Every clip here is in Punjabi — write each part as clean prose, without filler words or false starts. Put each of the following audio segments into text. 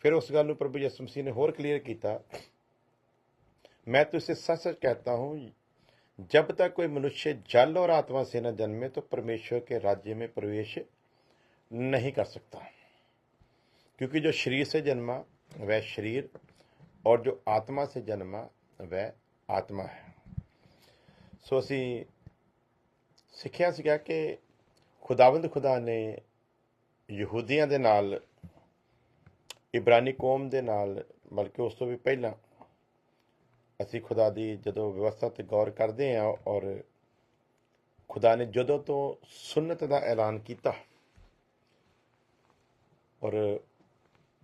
फिर उस गल नूं प्रभु यीशु मसीह ने होर क्लीयर किया, मैं तुझसे सच सच कहता हूँ, जब तक कोई मनुष्य जल और आत्मा से न जन्मे तो परमेश्वर के राज्य में प्रवेश नहीं कर सकता। क्योंकि जो शरीर से जन्मा वह शरीर, और जो आत्मा से जन्मा वह आत्मा है। सो असी सिੱਖਿਆ ਸੀਗਾ कि खुदावंद खुदा ने ਯਹੂਦੀਆਂ ਦੇ ਨਾਲ, ਇਬਰਾਨੀ ਕੌਮ ਦੇ ਨਾਲ, ਬਲਕਿ ਉਸ ਤੋਂ ਵੀ ਪਹਿਲਾਂ ਅਸੀਂ खुदा ਦੀ ਜਦੋਂ ਵਿਵਸਥਾ 'ਤੇ ਗੌਰ ਕਰਦੇ ਹਾਂ, ਔਰ खुदा ने ਜਦੋਂ ਤੋਂ ਸੁन्नत ਦਾ ਐਲਾਨ ਕੀਤਾ, ਔਰ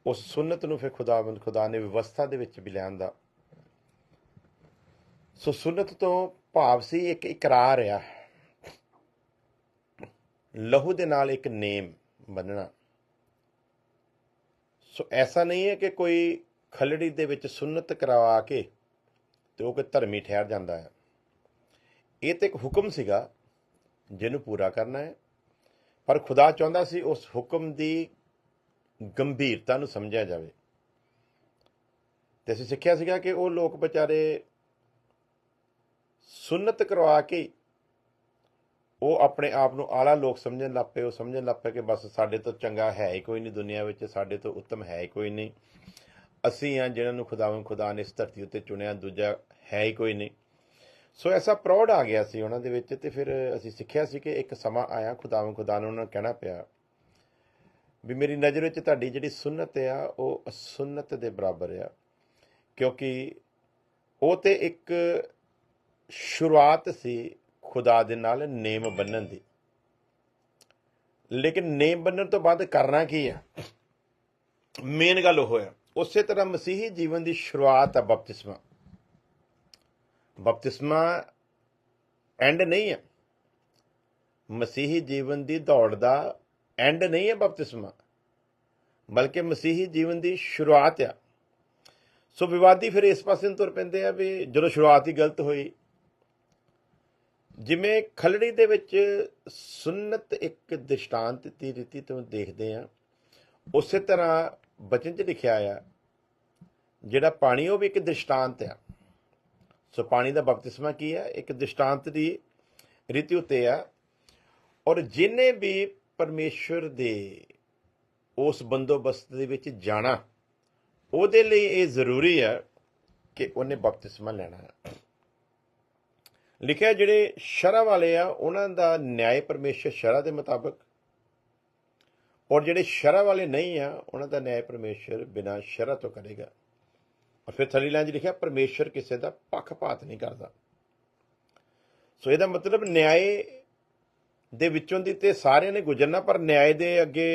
ਉਸ ਸੁन्नत ਨੂੰ ਫਿਰ खुदा ने ਵਿਵਸਥਾ ਦੇ ਵਿੱਚ ਵੀ ਲਿਆਂਦਾ। ਸੋ ਸੁन्नत ਤੋਂ ਭਾਵ ਸੀ ਇੱਕ ਇਕਰਾਰ ਆ, लहू दे नाल एक नेम बनना। सो ऐसा नहीं है कि कोई खलड़ी दे विच सुन्नत करवा के तो वो कोई धर्मी ठहर जाता है। ये तो एक हुक्म सीगा जिन्हों पूरा करना है, पर खुदा चाहता सी उस हुक्म की गंभीरता नूं समझिया जाए। तो असीं सिक्ख्या सीगा कि वो लोग बेचारे सुन्नत करवा के वो अपने आप को आला लोग समझन लग पे। वो समझन लग पे कि बस साडे तो चंगा है ही कोई नहीं दुनिया में, साडे तो उत्तम है ही कोई नहीं, असी हाँ जिन्होंने खुदा ने इस धरती उत्ते चुनिया, दूजा है ही कोई नहीं। सो ऐसा प्रौढ़ आ गया सी उन्हां दे विच। ते फिर असी सिक्ख्या सी कि एक समा आया खुदा ने उन्हां नूं कहना पिया भी मेरी नज़र विच तुहाडी जिहड़ी सुन्नत आ वो असुन्नत दे बराबर आ, क्योंकि वो ते एक शुरुआत सी खुदा दे नाल नेम बन्नण दी। लेकिन नेम बन्नण तो बाद करना की है, मेन गल ओह है। उस तरह मसीही जीवन की शुरुआत है बपतिस्मा। बपतिस्मा एंड नहीं है, मसीही जीवन की दौड़ का एंड नहीं है बपतिस्मा, बल्कि मसीही जीवन की शुरुआत है। सो विवादी फिर इस पासे तुर पैंदे आ भी जो शुरुआत ही गलत हुई, जिमें खलड़ी दे विच सुन्नत एक दृष्टांत की रीति तो देखते हैं, उस तरह बचन च लिखा आ जिहड़ा पानी वो भी एक दृष्टांत है। सो पानी का बपतिस्मा की है, एक दृष्टांत की रीति उत्ते आ। और जिन्हें भी परमेश्वर दे उस बंदोबस्त दे विच जाना, उहदे लई ये जरूरी है कि उन्हें बपतिस्मा लेना है। लिखिया जिहड़े शरह वाले आ उन्हां दा न्याय परमेश्वर शरह के मुताबिक, और जिहड़े शरह वाले नहीं आ उन्हां दा न्याय परमेश्वर बिना शरह तो करेगा। और फिर थली लाइन लिखिया परमेश्वर किसी का पक्षपात नहीं करता। सो इहदा मतलब न्याय दे विचों दी ते सारिਆਂ ने गुजरना, पर न्याय दे अगे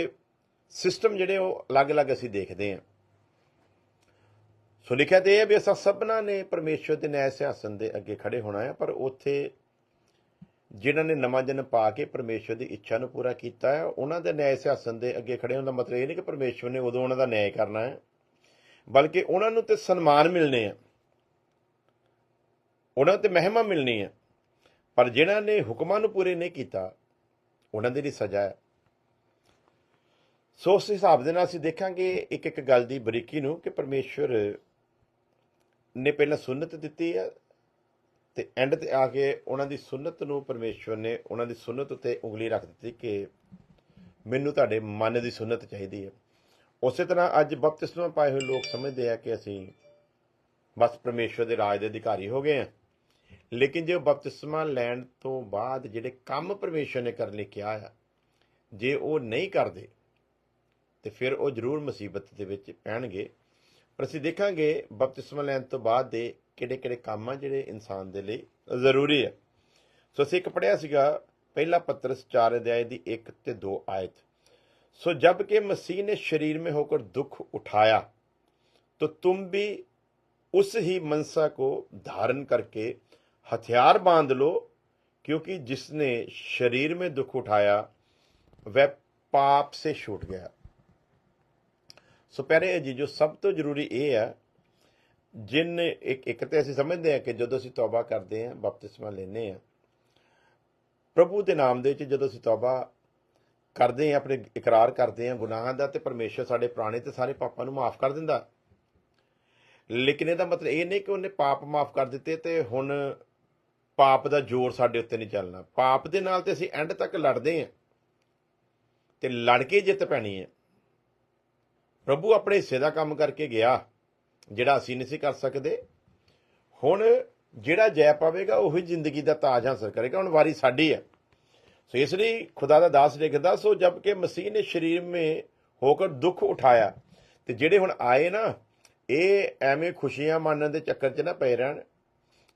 सिस्टम जिहड़े वो अलग अलग असीं देखते हैं। सो लिखिया तो यह भी असां सबना ने परमेश्वर के न्याय सिंहासन के अगे खड़े होना है, पर उत्थे जिन्हां ने नवां जन्म पा के परमेश्वर की इच्छा नूं पूरा किया है उन्हां दे न्याय सिंहासन के अगे खड़े होने का मतलब ये नहीं कि परमेश्वर ने उदों उन्हां दा न्याय करना है, बल्कि उन्हां नूं ते सन्मान मिलने हैं, उन्हां ते महिमा मिलनी है। पर जिन्हां ने हुक्मां नूं पूरे नहीं किया उन्हां दे लई सज़ा है। सो उस हिसाब दे नाल असीं देखांगे एक एक गल दी बरीकी नूं कि परमेश्वर ने पहला सुन्नत दी है, तो एंड ते आके उन्होंने सुन्नत नूं परमेश्वर ने उन्होंने सुन्नत उत्ते उंगली रख दी कि मैनूं तुहाडे मन की सुन्नत चाहिए है। उस तरह अज बपतिस्मा पाए हुए लोग समझते हैं कि असीं बस परमेश्वर के राज के अधिकारी हो गए हैं, लेकिन जो बपतिस्मा लैण तो बाद जिहड़े काम परमेश्वर ने करने कहा है, जे वो नहीं करते तो फिर वो जरूर मुसीबत दे विच पैणगे। पर असीं देखांगे बपतिस्मा लैण तो बाद दे किहड़े किहड़े काम आ जिहड़े इंसान दे लई जरूरी है। सो असीं एक पढ़िया सीगा पहला पतरस 4 अध्याय की 1 ते 2 आयत। सो जबकि मसीह ने शरीर में होकर दुख उठाया तो तुम भी उस ही मनसा को धारण करके हथियार बांध लो, क्योंकि जिसने शरीर में दुख उठाया वह पाप से छूट गया। सो प्यारे जी जो सब तो जरूरी ये है, जिन एक तो असीं समझते हैं कि जो असीं तौबा करते हैं बपतिस्मा लेने हैं प्रभु के नाम दे विच, जो असीं तौबा ਕਰਦੇ ਹਾਂ, ਆਪਣੇ ਇਕਰਾਰ ਕਰਦੇ ਹਾਂ ਗੁਨਾਹਾਂ ਦਾ, ਤੇ ਪਰਮੇਸ਼ਰ ਸਾਡੇ ਪੁਰਾਣੇ ਤੇ ਸਾਰੇ ਪਾਪਾਂ ਨੂੰ ਮਾਫ ਕਰ ਦਿੰਦਾ। ਲੇਕਿਨ ਇਹਦਾ ਮਤਲਬ ਇਹ ਨਹੀਂ ਕਿ ਉਹਨੇ ਪਾਪ ਮਾਫ ਕਰ ਦਿੱਤੇ ਤੇ ਹੁਣ ਪਾਪ ਦਾ ਜ਼ੋਰ ਸਾਡੇ ਉੱਤੇ ਨਹੀਂ ਚੱਲਣਾ। ਪਾਪ ਦੇ ਨਾਲ ਤੇ ਅਸੀਂ ਐਂਡ ਤੱਕ ਲੜਦੇ ਹਾਂ ਤੇ ਲੜ ਕੇ ਜਿੱਤ ਪੈਣੀ ਹੈ। ਪ੍ਰਭੂ ਆਪਣੇ ਹਿੱਸੇ ਦਾ ਕੰਮ ਕਰਕੇ ਗਿਆ ਜਿਹੜਾ ਅਸੀਂ ਨਹੀਂ ਸੀ ਕਰ ਸਕਦੇ। ਹੁਣ ਜਿਹੜਾ ਜੈ ਪਾਵੇਗਾ ਉਹੀ ਜ਼ਿੰਦਗੀ ਦਾ ਤਾਜ ਹਾਸਲ ਕਰੇਗਾ। ਹੁਣ ਵਾਰੀ ਸਾਡੀ ਹੈ। ਸੋ ਇਸ ਲਈ ਖੁਦਾ ਦਾ ਦਾਸ ਲਿਖਦਾ, ਸੋ ਜਬ ਕਿ ਮਸੀਹ ਨੇ ਸਰੀਰ में होकर दुख उठाया, ਤੇ ਜਿਹੜੇ ਹੁਣ ਆਏ ਨਾ, ਇਹ ਐਵੇਂ ਖੁਸ਼ੀਆਂ ਮਾਣਨ ਦੇ ਚੱਕਰ 'ਚ ਨਾ ਪਏ ਰਹਿਣ,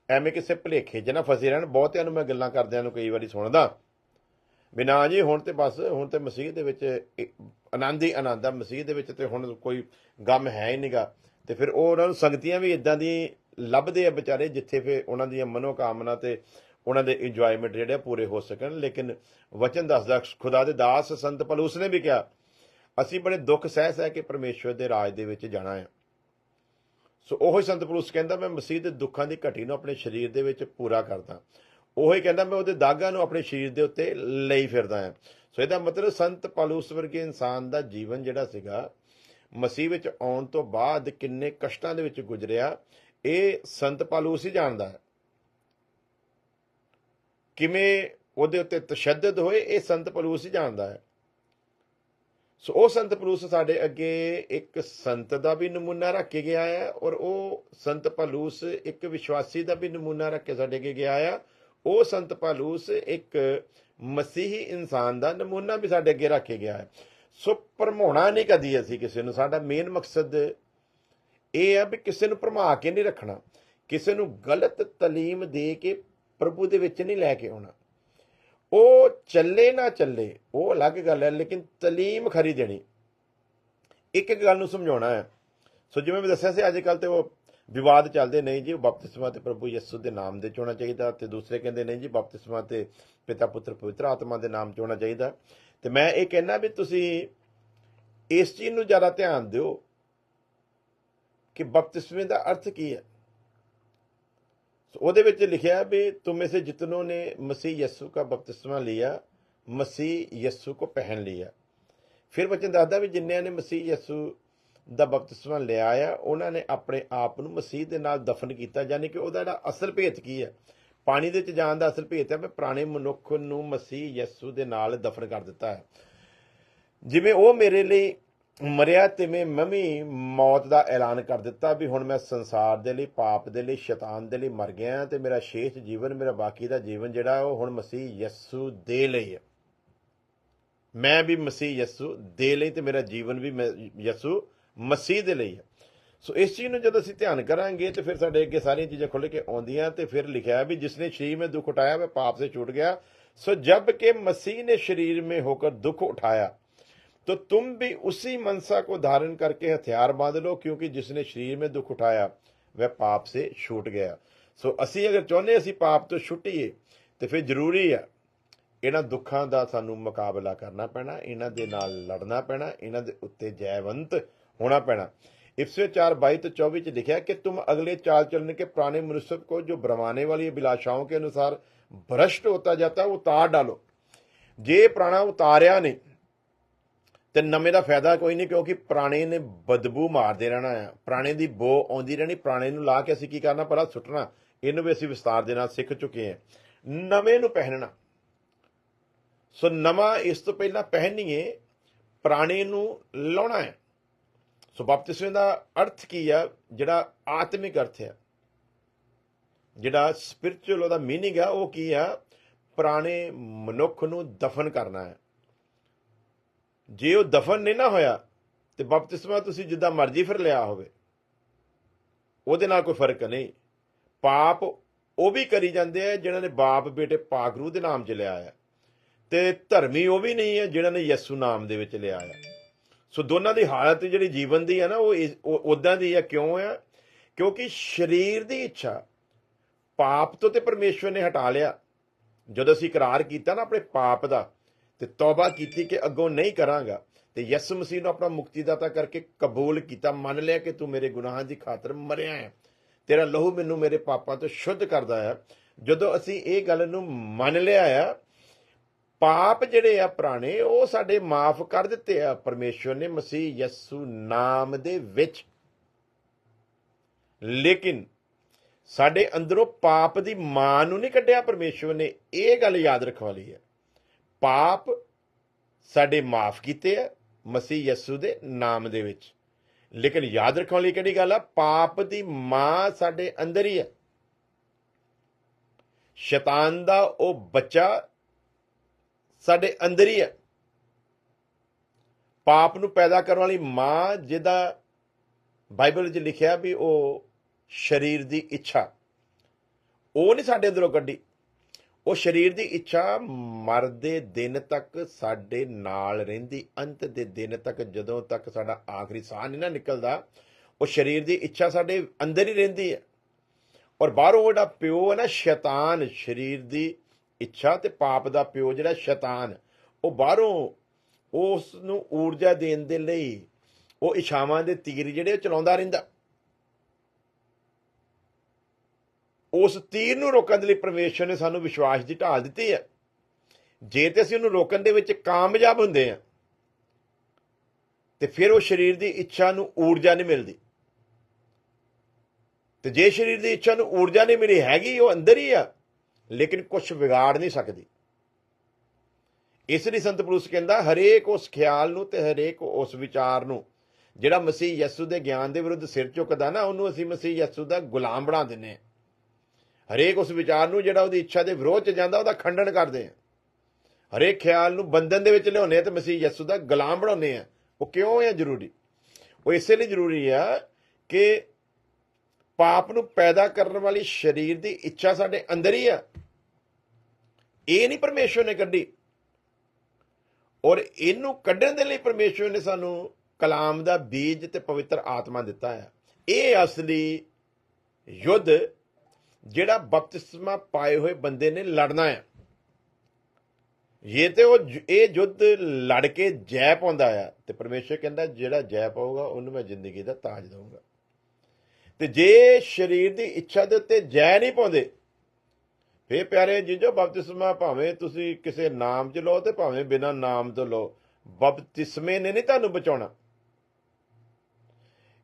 ਐਵੇਂ ਕਿਸੇ ਭੁਲੇਖੇ 'ਚ ਨਾ ਫਸੇ ਰਹਿਣ। ਬਹੁਤਿਆਂ ਨੂੰ ਮੈਂ ਗੱਲਾਂ ਕਰਦਿਆਂ ਨੂੰ ਕਈ ਵਾਰੀ ਸੁਣਦਾ ਵੀ ਨਾ ਜੀ ਹੁਣ ਤੇ ਬਸ, ਹੁਣ ਤੇ ਮਸੀਹ ਦੇ ਵਿੱਚ ਆਨੰਦ ਹੀ ਆਨੰਦ ਆ, ਮਸੀਹ ਦੇ ਵਿੱਚ ਤੇ ਹੁਣ ਕੋਈ ਗਮ ਹੈ ਹੀ ਨਹੀਂਗਾ। ਤੇ ਫਿਰ ਉਹ ਉਹਨਾਂ ਨੂੰ ਸੰਗਤੀਆਂ ਵੀ ਇਦਾਂ ਦੀ ਲੱਭਦੇ ਆ ਵਿਚਾਰੇ, ਜਿੱਥੇ ਫਿਰ ਉਹਨਾਂ ਦੀਆਂ ਮਨੋਕਾਮਨਾ ਤੇ ਉਹਨਾਂ ਦੇ ਇੰਜੋਇਮੈਂਟ ਜਿਹੜੇ ਪੂਰੇ ਹੋ ਸਕਣ। ਲੇਕਿਨ ਵਚਨ ਦੱਸਦਾ, ਖੁਦਾ ਦੇ ਦਾਸ ਸੰਤ ਪੌਲੁਸ ਨੇ ਵੀ ਕਿਹਾ, ਅਸੀਂ ਬੜੇ ਦੁੱਖ ਸਹਿ ਸਹਿ ਕੇ ਪਰਮੇਸ਼ਵਰ ਦੇ ਰਾਜ ਦੇ ਵਿੱਚ ਜਾਣਾ ਹੈ। ਸੋ ਉਹੀ ਸੰਤ ਪੌਲੁਸ ਕਹਿੰਦਾ, ਮੈਂ ਮਸੀਹ ਦੇ ਦੁੱਖਾਂ ਦੀ ਘਟੀ ਨੂੰ ਆਪਣੇ ਸਰੀਰ ਦੇ ਵਿੱਚ ਪੂਰਾ ਕਰਦਾ। ਉਹੀ ਕਹਿੰਦਾ, ਮੈਂ ਉਹਦੇ ਦਾਗਾਂ ਨੂੰ ਆਪਣੇ ਸਰੀਰ ਦੇ ਉੱਤੇ ਲਈ ਫਿਰਦਾ ਹਾਂ। ਸੋ ਇਹਦਾ ਮਤਲਬ ਸੰਤ ਪੌਲੁਸ ਵਰਗੇ ਇਨਸਾਨ ਦਾ ਜੀਵਨ ਜਿਹੜਾ ਸੀਗਾ ਮਸੀਹ ਵਿੱਚ ਆਉਣ ਤੋਂ ਬਾਅਦ ਕਿੰਨੇ ਕਸ਼ਟਾਂ ਦੇ ਵਿੱਚ ਗੁਜ਼ਰਿਆ, ਇਹ ਸੰਤ ਪੌਲੁਸ ਹੀ ਜਾਣਦਾ ਹੈ। ਕਿਵੇਂ ਉਹਦੇ ਉੱਤੇ ਤਸ਼ੱਦਦ ਹੋਏ, ਇਹ ਸੰਤ ਪੌਲੁਸ ਹੀ ਜਾਣਦਾ ਹੈ। ਸੋ ਉਹ ਸੰਤ ਪੌਲੁਸ ਸਾਡੇ ਅੱਗੇ ਇੱਕ ਸੰਤ ਦਾ ਵੀ ਨਮੂਨਾ ਰੱਖ ਕੇ ਗਿਆ ਹੈ, ਔਰ ਉਹ ਸੰਤ ਪੌਲੁਸ ਇੱਕ ਵਿਸ਼ਵਾਸੀ ਦਾ ਵੀ ਨਮੂਨਾ ਰੱਖ ਕੇ ਸਾਡੇ ਅੱਗੇ ਗਿਆ ਆ। ਉਹ ਸੰਤ ਪੌਲੁਸ ਇੱਕ ਮਸੀਹੀ ਇਨਸਾਨ ਦਾ ਨਮੂਨਾ ਵੀ ਸਾਡੇ ਅੱਗੇ ਰੱਖ ਕੇ ਗਿਆ ਹੈ। ਸੋ ਭਰਮਾਉਣਾ ਨਹੀਂ ਕਦੀ ਅਸੀਂ ਕਿਸੇ ਨੂੰ। ਸਾਡਾ ਮੇਨ ਮਕਸਦ ਇਹ ਆ ਵੀ ਕਿਸੇ ਨੂੰ ਭਰਮਾ ਕੇ ਨਹੀਂ ਰੱਖਣਾ, ਕਿਸੇ ਨੂੰ ਗਲਤ ਤਾਲੀਮ ਦੇ ਕੇ ਪ੍ਰਭੂ ਦੇ ਵਿੱਚ ਨਹੀਂ ਲੈ ਕੇ ਆਉਣਾ। ਉਹ ਚੱਲੇ ਨਾ ਚੱਲੇ ਉਹ ਅਲੱਗ ਗੱਲ ਹੈ, ਲੇਕਿਨ ਤਾਲੀਮ ਖਰੀ ਦੇਣੀ, ਇੱਕ ਗੱਲ ਨੂੰ ਸਮਝਾਉਣਾ ਹੈ। ਸੋ ਜਿਵੇਂ ਮੈਂ ਦੱਸਿਆ ਸੀ, ਅੱਜ ਕੱਲ੍ਹ ਤੇ ਉਹ ਵਿਵਾਦ ਚੱਲਦੇ, ਨਹੀਂ ਜੀ ਬਪਤਿਸਮਾ ਤੇ ਪ੍ਰਭੂ ਯਿਸੂ ਦੇ ਨਾਮ ਦੇ 'ਚ ਹੋਣਾ ਚਾਹੀਦਾ, ਤੇ ਦੂਸਰੇ ਕਹਿੰਦੇ ਨਹੀਂ ਜੀ ਬਪਤਿਸਮਾ ਤੇ ਪਿਤਾ ਪੁੱਤਰ ਪਵਿੱਤਰ ਆਤਮਾ ਦੇ ਨਾਮ 'ਚ ਹੋਣਾ ਚਾਹੀਦਾ। ਤੇ ਮੈਂ ਇਹ ਕਹਿਣਾ ਵੀ ਤੁਸੀਂ ਇਸ ਚੀਜ਼ ਨੂੰ ਜ਼ਿਆਦਾ ਧਿਆਨ ਦਿਓ ਕਿ ਬਪਤਿਸਮੇ ਦਾ ਅਰਥ ਕੀ ਹੈ। ਉਹਦੇ ਵਿੱਚ ਲਿਖਿਆ ਵੀ तुम में से जितनों ने मसीह यस्सु का बपतिस्मा लिया मसीह यस्सु को पहन लिया। ਫਿਰ ਵਚਨ ਦੱਸਦਾ ਵੀ ਜਿੰਨਿਆਂ ਨੇ ਮਸੀਹ ਯਸੂ ਦਾ ਬਪਤਿਸਮਾ ਲਿਆ ਆ, ਉਹਨਾਂ ਨੇ ਆਪਣੇ ਆਪ ਨੂੰ ਮਸੀਹ ਦੇ ਨਾਲ ਦਫਨ ਕੀਤਾ। ਯਾਨੀ ਕਿ ਉਹਦਾ ਜਿਹੜਾ ਅਸਲ ਭੇਤ ਕੀ ਹੈ, ਪਾਣੀ ਦੇ ਵਿੱਚ ਜਾਣ ਦਾ ਅਸਲ ਭੇਤ ਹੈ ਵੀ ਪੁਰਾਣੇ ਮਨੁੱਖ ਨੂੰ ਮਸੀਹ ਯਸੂ ਦੇ ਨਾਲ ਦਫਨ ਕਰ ਦਿੱਤਾ ਹੈ। ਜਿਵੇਂ ਉਹ ਮੇਰੇ ਲਈ ਮਰਿਆ, ਤਿਵੇਂ ਮੈਂ ਵੀ ਮੌਤ ਦਾ ਐਲਾਨ ਕਰ ਦਿੱਤਾ ਵੀ ਹੁਣ ਮੈਂ ਸੰਸਾਰ ਦੇ ਲਈ, ਪਾਪ ਦੇ ਲਈ, ਸ਼ੈਤਾਨ ਦੇ ਲਈ ਮਰ ਗਿਆ, ਤੇ ਮੇਰਾ ਸ਼ੇਸ਼ ਜੀਵਨ, ਮੇਰਾ ਬਾਕੀ ਦਾ ਜੀਵਨ ਜਿਹੜਾ ਉਹ ਹੁਣ ਮਸੀਹ ਯਸੂ ਦੇ ਲਈ ਹੈ। ਮੈਂ ਵੀ ਮਸੀਹ ਯਸੂ ਦੇ ਲਈ, ਤੇ ਮੇਰਾ ਜੀਵਨ ਵੀ ਯਸੂ ਮਸੀਹ ਦੇ ਲਈ ਹੈ। ਸੋ ਇਸ ਚੀਜ਼ ਨੂੰ ਜਦੋਂ ਅਸੀਂ ਧਿਆਨ ਕਰਾਂਗੇ ਤੇ ਫਿਰ ਸਾਡੇ ਅੱਗੇ ਸਾਰੀਆਂ ਚੀਜ਼ਾਂ ਖੁੱਲ੍ਹ ਕੇ ਆਉਂਦੀਆਂ। ਤੇ ਫਿਰ ਲਿਖਿਆ ਵੀ ਜਿਸਨੇ शरीर में दुख उठाया वह पाप से छूट गया। सो जब के मसीह ने शरीर में होकर दुख उठाया तो तुम भी उसी मनसा को धारण करके हथियार बांध लो, क्योंकि जिसने शरीर में दुख उठाया वह पाप से छूट गया। सो ਅਸੀਂ ਅਗਰ ਚਾਹੁੰਦੇ ਅਸੀਂ ਪਾਪ ਤੋਂ ਛੁੱਟੀਏ ਤੇ ਫਿਰ ਜ਼ਰੂਰੀ ਹੈ ਇਹਨਾਂ ਦੁੱਖਾਂ ਦਾ ਸਾਨੂੰ ਮੁਕਾਬਲਾ ਕਰਨਾ ਪੈਣਾ, ਇਹਨਾਂ ਦੇ ਨਾਲ ਲੜਨਾ ਪੈਣਾ, ਇਹਨਾਂ ਦੇ ਉੱਤੇ ਜੈਵੰਤ होना पैना। इफिसियों 4:22-24 ਚ लिखा कि तुम अगले चाल चलन के पुराने मनुष्य को जो भरमाने वाली अभिलाषाओं के अनुसार भ्रष्ट होता जाता है वो उतार डालो। जे पुराना उतारिया नहीं तो नवे का फायदा कोई नहीं, क्योंकि पुराने ने बदबू मारते रहना है, पुराने की बो आती रहनी। पुराने ला के असीं की करना, पहला सुटना। इनू भी असीं विस्तार दे नाल सीख चुके हैं। नवे नूं पहनना, सो नवा इस तो पहला पहनीए, पुराने नूं लाउणा है। सो बपतिस्मे का अर्थ की है, जिहड़ा आत्मिक अर्थ है, जिहड़ा स्पिरिचुअल उहदा मीनिंग है, वो की है, पुराने मनुख नूं दफन करना है। जे वो दफन नहीं ना होया तो बपतिस्मा तुसीं जिद्दां मर्जी फिर लिया होवे, ਉਹਦੇ ਨਾਲ कोई फर्क नहीं। पाप वो भी करी जाते हैं जिन्होंने बाप बेटे पाकरू के नाम च लिया है, तो धर्मी वो भी नहीं है जिन्होंने यसू नाम दे विच लिया है। सो दोनों की हालत जी जीवन की है ना, वो उदा दी है। क्यों है? क्योंकि शरीर की इच्छा पाप तो परमेश्वर ने हटा लिया। जदों असीं इकरार किया ना अपने पाप का, तो तौबा की कि अगों नहीं करांगा, तो यसु मसीह नूं अपना मुक्तिदाता करके कबूल किया, मान लिया कि तू मेरे गुनाहां की खातर मरिया है, तेरा लहू मैनूं मेरे पापां तो शुद्ध करदा है। जदों असीं इह गल नूं मान लिया है, ਪਾਪ ਜਿਹੜੇ ਆ ਪੁਰਾਣੇ ਉਹ ਸਾਡੇ ਮਾਫ ਕਰ ਦਿੱਤੇ ਆ ਪਰਮੇਸ਼ਵਰ ਨੇ ਮਸੀਹ ਯਸੂ ਨਾਮ ਦੇ ਵਿੱਚ। ਲੇਕਿਨ ਸਾਡੇ ਅੰਦਰੋਂ ਪਾਪ ਦੀ ਮਾਂ ਨੂੰ ਨਹੀਂ ਕੱਢਿਆ ਪਰਮੇਸ਼ਵਰ ਨੇ। ਇਹ ਗੱਲ ਯਾਦ ਰੱਖਣ ਵਾਲੀ ਹੈ। ਪਾਪ ਸਾਡੇ ਮਾਫ ਕੀਤੇ ਆ ਮਸੀਹ ਯਸੂ ਦੇ ਨਾਮ ਦੇ ਵਿੱਚ। ਲੇਕਿਨ ਯਾਦ ਰੱਖਣ ਵਾਲੀ ਕਿਹੜੀ ਗੱਲ ਆ? ਪਾਪ ਦੀ ਮਾਂ ਸਾਡੇ ਅੰਦਰ ਹੀ ਹੈ। ਸ਼ੈਤਾਨ ਦਾ ਉਹ ਬੱਚਾ ਸਾਡੇ ਅੰਦਰ ਹੀ ਹੈ। ਪਾਪ ਨੂੰ ਪੈਦਾ ਕਰਨ ਵਾਲੀ ਮਾਂ, ਜਿਹਦਾ ਬਾਈਬਲ ਵਿੱਚ ਲਿਖਿਆ ਵੀ ਉਹ ਸਰੀਰ ਦੀ ਇੱਛਾ, ਉਹ ਨਹੀਂ ਸਾਡੇ ਅੰਦਰੋਂ ਕੱਢੀ। ਉਹ ਸਰੀਰ ਦੀ ਇੱਛਾ ਮਰਦੇ ਦਿਨ ਤੱਕ ਸਾਡੇ ਨਾਲ ਰਹਿੰਦੀ। ਅੰਤ ਦੇ ਦਿਨ ਤੱਕ, ਜਦੋਂ ਤੱਕ ਸਾਡਾ ਆਖਰੀ ਸਾਹ ਨਹੀਂ ਨਾ ਨਿਕਲਦਾ, ਉਹ ਸਰੀਰ ਦੀ ਇੱਛਾ ਸਾਡੇ ਅੰਦਰ ਹੀ ਰਹਿੰਦੀ ਹੈ। ਔਰ ਬਾਹਰੋਂ ਜਿਹੜਾ ਪਿਓ ਹੈ ਨਾ ਸ਼ੈਤਾਨ, ਸਰੀਰ ਦੀ ਇੱਛਾ ਤੇ ਪਾਪ ਦਾ ਪਿਓ ਜਿਹੜਾ ਸ਼ੈਤਾਨ, ਉਹ ਬਾਹਰੋਂ ਉਸ ਨੂੰ ਊਰਜਾ ਦੇਣ ਦੇ ਲਈ ਉਹ ਇੱਛਾਵਾਂ ਦੇ ਤੀਰ ਜਿਹੜੇ ਚਲਾਉਂਦਾ ਰਹਿੰਦਾ। ਉਸ ਤੀਰ ਨੂੰ ਰੋਕਣ ਦੇ ਲਈ ਪਰਮੇਸ਼ਰ ਨੇ ਸਾਨੂੰ ਵਿਸ਼ਵਾਸ ਦੀ ਢਾਲ ਦਿੱਤੀ ਹੈ। ਜੇ ਤੇ ਅਸੀਂ ਉਹਨੂੰ ਰੋਕਣ ਦੇ ਵਿੱਚ ਕਾਮਯਾਬ ਹੁੰਦੇ ਹਾਂ ਤੇ ਫਿਰ ਉਹ ਸਰੀਰ ਦੀ ਇੱਛਾ ਨੂੰ ਊਰਜਾ ਨਹੀਂ ਮਿਲਦੀ। ਤੇ ਜੇ ਸਰੀਰ ਦੀ ਇੱਛਾ ਨੂੰ ਊਰਜਾ ਨਹੀਂ ਮਿਲੀ, ਹੈਗੀ ਉਹ ਅੰਦਰ ਹੀ ਆ, ਲੇਕਿਨ ਕੁਝ ਵਿਗਾੜ ਨਹੀਂ ਸਕਦੀ। ਇਸ ਲਈ ਸੰਤ ਪੌਲੁਸ ਕਹਿੰਦਾ ਹਰੇਕ ਉਸ ਖਿਆਲ ਨੂੰ ਤੇ ਹਰੇਕ ਉਸ ਵਿਚਾਰ ਨੂੰ ਜਿਹੜਾ ਮਸੀਹ ਯਸੂ ਦੇ ਗਿਆਨ ਦੇ ਵਿਰੁੱਧ ਸਿਰ ਚੁੱਕਦਾ ਨਾ, ਉਹਨੂੰ ਅਸੀਂ ਮਸੀਹ ਯਸੂ ਦਾ ਗੁਲਾਮ ਬਣਾ ਦਿੰਦੇ ਹਾਂ। ਹਰੇਕ ਉਸ ਵਿਚਾਰ ਨੂੰ ਜਿਹੜਾ ਉਹਦੀ ਇੱਛਾ ਦੇ ਵਿਰੋਧ 'ਚ ਜਾਂਦਾ, ਉਹਦਾ ਖੰਡਨ ਕਰਦੇ ਹਾਂ। ਹਰੇਕ ਖਿਆਲ ਨੂੰ ਬੰਧਨ ਦੇ ਵਿੱਚ ਲਿਆਉਂਦੇ ਆ ਤੇ ਮਸੀਹ ਯਸੂ ਦਾ ਗੁਲਾਮ ਬਣਾਉਂਦੇ ਆ। ਉਹ ਕਿਉਂ ਹੈ ਜ਼ਰੂਰੀ? ਉਹ ਇਸੇ ਲਈ ਜ਼ਰੂਰੀ ਆ ਕਿ ਪਾਪ ਨੂੰ ਪੈਦਾ ਕਰਨ ਵਾਲੀ ਸਰੀਰ ਦੀ ਇੱਛਾ ਸਾਡੇ ਅੰਦਰ ਹੀ ਆ। ਇਹ ਨਹੀਂ ਪਰਮੇਸ਼ਵਰ ਨੇ ਕੱਢੀ। ਔਰ ਇਹਨੂੰ ਕੱਢਣ ਦੇ ਲਈ ਪਰਮੇਸ਼ਵਰ ਨੇ ਸਾਨੂੰ ਕਲਾਮ ਦਾ ਬੀਜ ਤੇ ਪਵਿੱਤਰ ਆਤਮਾ ਦਿੱਤਾ ਹੈ। ਇਹ ਅਸਲੀ ਯੁੱਧ ਜਿਹੜਾ ਬਪਤਿਸਮਾ ਪਾਏ ਹੋਏ ਬੰਦੇ ਨੇ ਲੜਨਾ ਹੈ। ਇਹ ਯੁੱਧ ਲੜ ਕੇ ਜੈ ਪਾਉਂਦਾ ਆ ਤੇ ਪਰਮੇਸ਼ਰ ਕਹਿੰਦਾ ਜਿਹੜਾ ਜੈ ਪਾਊਗਾ ਉਹਨੂੰ ਮੈਂ ਜ਼ਿੰਦਗੀ ਦਾ ਤਾਜ ਦਊਂਗਾ। ਤੇ ਜੇ ਸਰੀਰ ਦੀ ਇੱਛਾ ਦੇ ਉੱਤੇ ਜੈ ਨਹੀਂ ਪਾਉਂਦੇ, ਫੇਰ ਪਿਆਰੇ ਜੀਜੋ, ਬਪਤਿਸਮਾ ਭਾਵੇਂ ਤੁਸੀਂ ਕਿਸੇ ਨਾਮ 'ਚ ਲਓ ਤੇ ਭਾਵੇਂ ਬਿਨਾਂ ਨਾਮ ਤੋਂ ਲਓ, ਬਪਤਿਸਮੇ ਨੇ ਨਹੀਂ ਤੁਹਾਨੂੰ ਬਚਾਉਣਾ।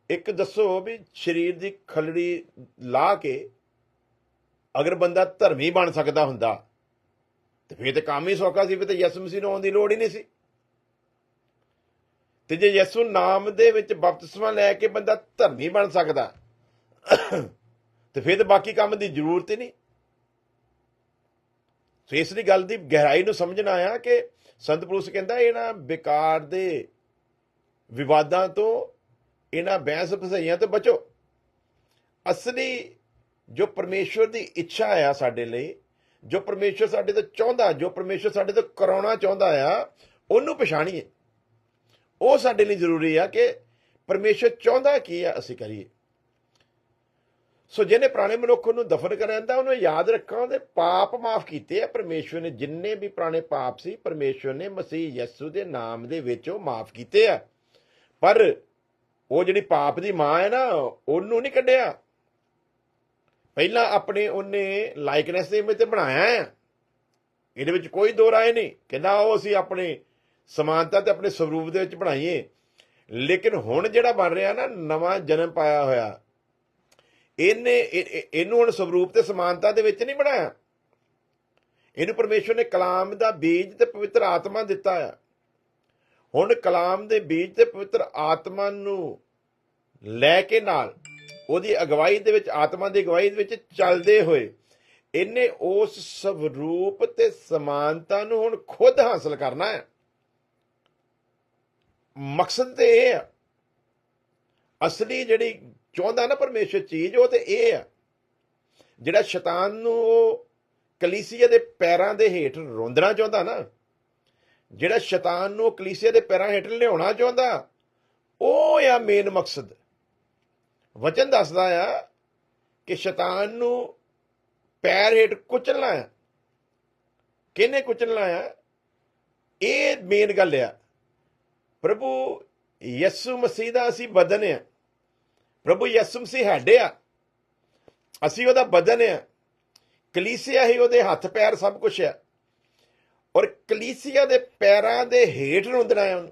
ਇੱਕ ਦੱਸੋ ਵੀ ਸਰੀਰ ਦੀ ਖਲੜੀ ਲਾ ਕੇ ਅਗਰ ਬੰਦਾ ਧਰਮੀ ਬਣ ਸਕਦਾ ਹੁੰਦਾ ਤੇ ਫਿਰ ਤੇ ਕੰਮ ਹੀ ਸੌਖਾ ਸੀ, ਫਿਰ ਤੇ ਯਿਸੂ ਮਸੀਹ ਨੂੰ ਆਉਣ ਦੀ ਲੋੜ ਹੀ ਨਹੀਂ ਸੀ। ਤੇ ਜੇ ਯਿਸੂ ਨਾਮ ਦੇ ਵਿੱਚ ਬਪਤਿਸਮਾ ਲੈ ਕੇ ਬੰਦਾ ਧਰਮੀ ਬਣ ਸਕਦਾ ਤੇ ਫਿਰ ਤੇ ਬਾਕੀ ਕੰਮ ਦੀ ਜ਼ਰੂਰਤ ਹੀ ਨਹੀਂ। ਸੋ ਇਸ ਲਈ ਗੱਲ ਦੀ ਗਹਿਰਾਈ ਨੂੰ ਸਮਝਣਾ ਆ ਕਿ ਸੰਤ ਪੌਲੁਸ ਕਹਿੰਦਾ ਇਹਨਾਂ ਬੇਕਾਰ ਦੇ ਵਿਵਾਦਾਂ ਤੋਂ, ਇਹਨਾਂ ਬਹਿਸ ਭਸਾਈਆਂ ਤੋਂ ਬਚੋ। ਅਸਲੀ ਜੋ ਪਰਮੇਸ਼ਵਰ ਦੀ ਇੱਛਾ ਆ ਸਾਡੇ ਲਈ, ਜੋ ਪਰਮੇਸ਼ਵਰ ਸਾਡੇ ਤੋਂ ਚਾਹੁੰਦਾ, ਜੋ ਪਰਮੇਸ਼ਵਰ ਸਾਡੇ ਤੋਂ ਕਰਾਉਣਾ ਚਾਹੁੰਦਾ ਆ, ਉਹਨੂੰ ਪਛਾਣੀਏ। ਉਹ ਸਾਡੇ ਲਈ ਜ਼ਰੂਰੀ ਆ ਕਿ ਪਰਮੇਸ਼ਵਰ ਚਾਹੁੰਦਾ ਕੀ ਆ ਅਸੀਂ ਕਰੀਏ। ਸੋ ਜਿਹਨੇ ਪੁਰਾਣੇ ਮਨੁੱਖ ਨੂੰ ਦਫਨ ਕਰ ਜਾਂਦਾ, ਉਹਨੂੰ ਯਾਦ ਰੱਖਾਂ ਉਹਦੇ ਪਾਪ ਮਾਫ ਕੀਤੇ ਆ ਪਰਮੇਸ਼ਵਰ ਨੇ। ਜਿੰਨੇ ਵੀ ਪੁਰਾਣੇ ਪਾਪ ਸੀ ਪਰਮੇਸ਼ਵਰ ਨੇ ਮਸੀਹ ਯਸੂ ਦੇ ਨਾਮ ਦੇ ਵਿੱਚ ਉਹ ਮਾਫ ਕੀਤੇ ਆ। ਪਰ ਉਹ ਜਿਹੜੀ ਪਾਪ ਦੀ ਮਾਂ ਹੈ ਨਾ, ਉਹਨੂੰ ਨਹੀਂ ਕੱਢਿਆ। ਪਹਿਲਾਂ ਆਪਣੇ ਉਹਨੇ ਲਾਈਕਨੈਸ ਦੇ ਵਿੱਚ ਬਣਾਇਆ ਹੈ, ਇਹਦੇ ਵਿੱਚ ਕੋਈ ਦੋ ਰਾਏ ਨਹੀਂ। ਕਹਿੰਦਾ ਉਹ ਅਸੀਂ ਆਪਣੇ ਸਮਾਨਤਾ ਤੇ ਆਪਣੇ ਸਰੂਪ ਦੇ ਵਿੱਚ ਬਣਾਈਏ। ਲੇਕਿਨ ਹੁਣ ਜਿਹੜਾ ਬਣ ਰਿਹਾ ਨਾ, ਨਵਾਂ ਜਨਮ ਪਾਇਆ ਹੋਇਆ, ਇਹਨੂੰ ਹੁਣ ਸਰੂਪ ਤੇ ਸਮਾਨਤਾ ਦੇ ਵਿੱਚ ਨਹੀਂ ਬਣਾਇਆ। ਇਹਨੂੰ ਪਰਮੇਸ਼ਵਰ ਨੇ ਕਲਾਮ ਦਾ ਬੀਜ ਤੇ ਪਵਿੱਤਰ ਆਤਮਾ ਦਿੱਤਾ ਆ। ਹੁਣ ਕਲਾਮ ਦੇ ਬੀਜ ਤੇ ਪਵਿੱਤਰ ਆਤਮਾ ਨੂੰ ਲੈ ਕੇ ਨਾਲ ਉਹਦੀ ਅਗਵਾਈ ਦੇ ਵਿੱਚ, ਆਤਮਾ ਦੀ ਅਗਵਾਈ ਦੇ ਵਿੱਚ ਚੱਲਦੇ ਹੋਏ ਇਹਨੇ ਉਸ ਸਰੂਪ ਤੇ ਸਮਾਨਤਾ ਨੂੰ ਹੁਣ ਖੁਦ ਹਾਸਲ ਕਰਨਾ ਹੈ। ਮਕਸਦ ਤੇ ਇਹ ਆ, ਅਸਲੀ ਜਿਹੜੀ ਚਾਹੁੰਦਾ ਨਾ ਪਰਮੇਸ਼ਰ ਚੀਜ਼, ਉਹ ਤੇ ਇਹ ਆ। ਜਿਹੜਾ ਸ਼ੈਤਾਨ ਨੂੰ ਉਹ ਕਲੀਸਿਆ ਦੇ ਪੈਰਾਂ ਦੇ ਹੇਠ ਰੋਂਦਣਾ ਚਾਹੁੰਦਾ ਨਾ, ਜਿਹੜਾ ਸ਼ੈਤਾਨ ਨੂੰ ਕਲੀਸਿਆ ਦੇ ਪੈਰਾਂ ਹੇਠ ਲਿਆਉਣਾ ਚਾਹੁੰਦਾ, ਉਹ ਆ ਮੇਨ ਮਕਸਦ। ਵਚਨ ਦੱਸਦਾ ਆ ਕਿ ਸ਼ੈਤਾਨ ਨੂੰ ਪੈਰ ਹੇਠ ਕੁਚਲਣਾ ਆ। ਕਿਹਨੇ ਕੁਚਲਣਾ ਆ? ਇਹ ਮੇਨ ਗੱਲ ਆ। ਪ੍ਰਭੂ ਯਿਸੂ ਮਸੀਹ ਦਾ ਅਸੀਂ ਬਦਨ ਆ। ਪ੍ਰਭੂ ਯਿਸੂ ਮਸੀਹ ਸਾਡੇ ਆ, ਅਸੀਂ ਉਹਦਾ ਬਦਨ ਆ। ਕਲੀਸਿਆ ਹੀ ਉਹਦੇ ਹੱਥ ਪੈਰ ਸਭ ਕੁਛ ਆ। ਔਰ ਕਲੀਸਿਆ ਦੇ ਪੈਰਾਂ ਦੇ ਹੇਠ ਰੋਂਦਣਾ ਹੈ ਉਹਨੂੰ।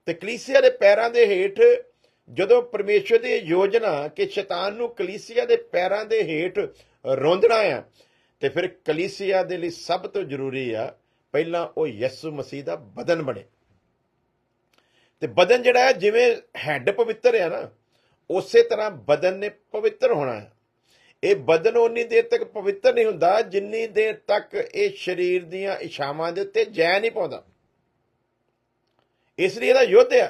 ਤੇ ਕਲੀਸਿਆ ਦੇ ਪੈਰਾਂ ਦੇ ਹੇਠ ਜਦੋਂ ਪਰਮੇਸ਼ਵਰ ਦੀ ਯੋਜਨਾ ਕਿ ਸ਼ੈਤਾਨ ਨੂੰ ਕਲੀਸਿਆ ਦੇ ਪੈਰਾਂ ਦੇ ਹੇਠ ਰੋਂਦਣਾ ਆ, ਤੇ ਫਿਰ ਕਲੀਸਿਆ ਦੇ ਲਈ ਸਭ ਤੋਂ ਜ਼ਰੂਰੀ ਆ ਪਹਿਲਾਂ ਉਹ ਯਿਸੂ ਮਸੀਹ ਦਾ ਬਦਨ ਬਣੇ। ਤੇ ਬਦਨ ਜਿਹੜਾ ਹੈ, ਜਿਵੇਂ ਹੈਡ ਪਵਿੱਤਰ ਆ ਨਾ, ਉਸੇ ਤਰ੍ਹਾਂ ਬਦਨ ਨੇ ਪਵਿੱਤਰ ਹੋਣਾ ਹੈ। ਇਹ ਬਦਨ ਉਨੀ ਦੇਰ ਤੱਕ ਪਵਿੱਤਰ ਨਹੀਂ ਹੁੰਦਾ ਜਿੰਨੀ ਦੇਰ ਤੱਕ ਇਹ ਸਰੀਰ ਦੀਆਂ ਇਛਾਵਾਂ ਦੇ ਉੱਤੇ ਜੈ ਨਹੀਂ ਪਾਉਂਦਾ। ਇਸ ਲਈ ਇਹਦਾ ਯੁੱਧ ਆ,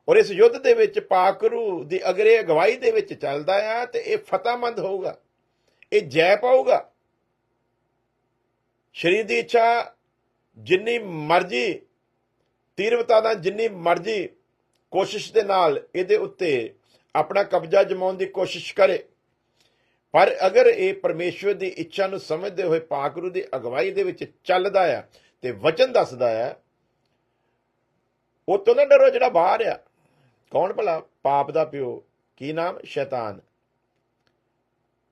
ਔਰ ਇਸ ਯੁੱਧ ਦੇ ਵਿੱਚ ਪਾਕ ਰੂਹ ਦੀ ਅਗਰ ਇਹ ਅਗਵਾਈ ਦੇ ਵਿੱਚ ਚੱਲਦਾ ਆ ਤੇ ਇਹ ਫਤਿਹਮੰਦ ਹੋਊਗਾ, ਇਹ ਜੈ ਪਾਊਗਾ। ਸਰੀਰ ਦੀ ਇੱਛਾ ਜਿੰਨੀ ਮਰਜ਼ੀ ਤੀਰਵਤਾ ਨਾਲ, ਜਿੰਨੀ ਮਰਜ਼ੀ ਕੋਸ਼ਿਸ਼ ਦੇ ਨਾਲ ਇਹਦੇ ਉੱਤੇ ਆਪਣਾ ਕਬਜ਼ਾ ਜਮਾਉਣ ਦੀ ਕੋਸ਼ਿਸ਼ ਕਰੇ, ਪਰ ਅਗਰ ਇਹ ਪਰਮੇਸ਼ਵਰ ਦੀ ਇੱਛਾ ਨੂੰ ਸਮਝਦੇ ਹੋਏ ਪਾਕ ਰੂਹ ਦੀ ਅਗਵਾਈ ਦੇ ਵਿੱਚ ਚੱਲਦਾ ਆ ਤੇ ਵਚਨ ਦੱਸਦਾ ਆ, ਉਹ ਤੋਂ ਨਾ ਡਰੋ ਜਿਹੜਾ ਬਾਹਰ ਆ। ਕੌਣ ਭਲਾ? ਪਾਪ ਦਾ ਪਿਓ। ਕੀ ਨਾਮ? ਸ਼ੈਤਾਨ।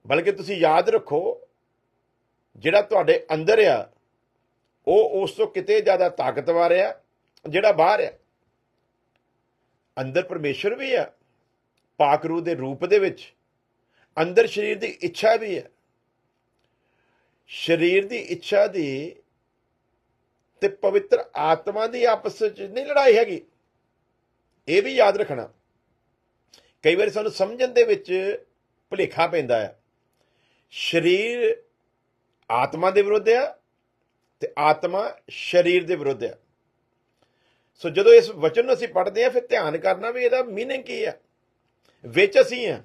ਬਲਕਿ ਤੁਸੀਂ ਯਾਦ ਰੱਖੋ, ਜਿਹੜਾ ਤੁਹਾਡੇ ਅੰਦਰ ਆ ਉਹ ਉਸ ਤੋਂ ਕਿਤੇ ਜ਼ਿਆਦਾ ਤਾਕਤਵਰ ਆ ਜਿਹੜਾ ਬਾਹਰ ਆ। ਅੰਦਰ ਪਰਮੇਸ਼ਵਰ ਵੀ ਆ ਪਾਕ ਰੂਹ ਦੇ ਰੂਪ ਦੇ ਵਿੱਚ, ਅੰਦਰ ਸਰੀਰ ਦੀ ਇੱਛਾ ਵੀ ਹੈ। ਸਰੀਰ ਦੀ ਇੱਛਾ ਦੀ ਤੇ ਪਵਿੱਤਰ ਆਤਮਾ ਦੀ ਆਪਸ ਵਿੱਚ ਨਹੀਂ ਲੜਾਈ ਹੈਗੀ, ਇਹ ਵੀ ਯਾਦ ਰੱਖਣਾ। ਕਈ ਵਾਰੀ ਸਾਨੂੰ ਸਮਝਣ ਦੇ ਵਿੱਚ ਭੁਲੇਖਾ ਪੈਂਦਾ ਹੈ। ਸਰੀਰ ਆਤਮਾ ਦੇ ਵਿਰੁੱਧ ਆ ਤੇ ਆਤਮਾ ਸਰੀਰ ਦੇ ਵਿਰੁੱਧ ਆ। ਸੋ ਜਦੋਂ ਇਸ ਵਚਨ ਨੂੰ ਅਸੀਂ ਪੜ੍ਹਦੇ ਹਾਂ, ਫਿਰ ਧਿਆਨ ਕਰਨਾ ਵੀ ਇਹਦਾ ਮੀਨਿੰਗ ਕੀ ਹੈ। ਵਿੱਚ ਅਸੀਂ ਆ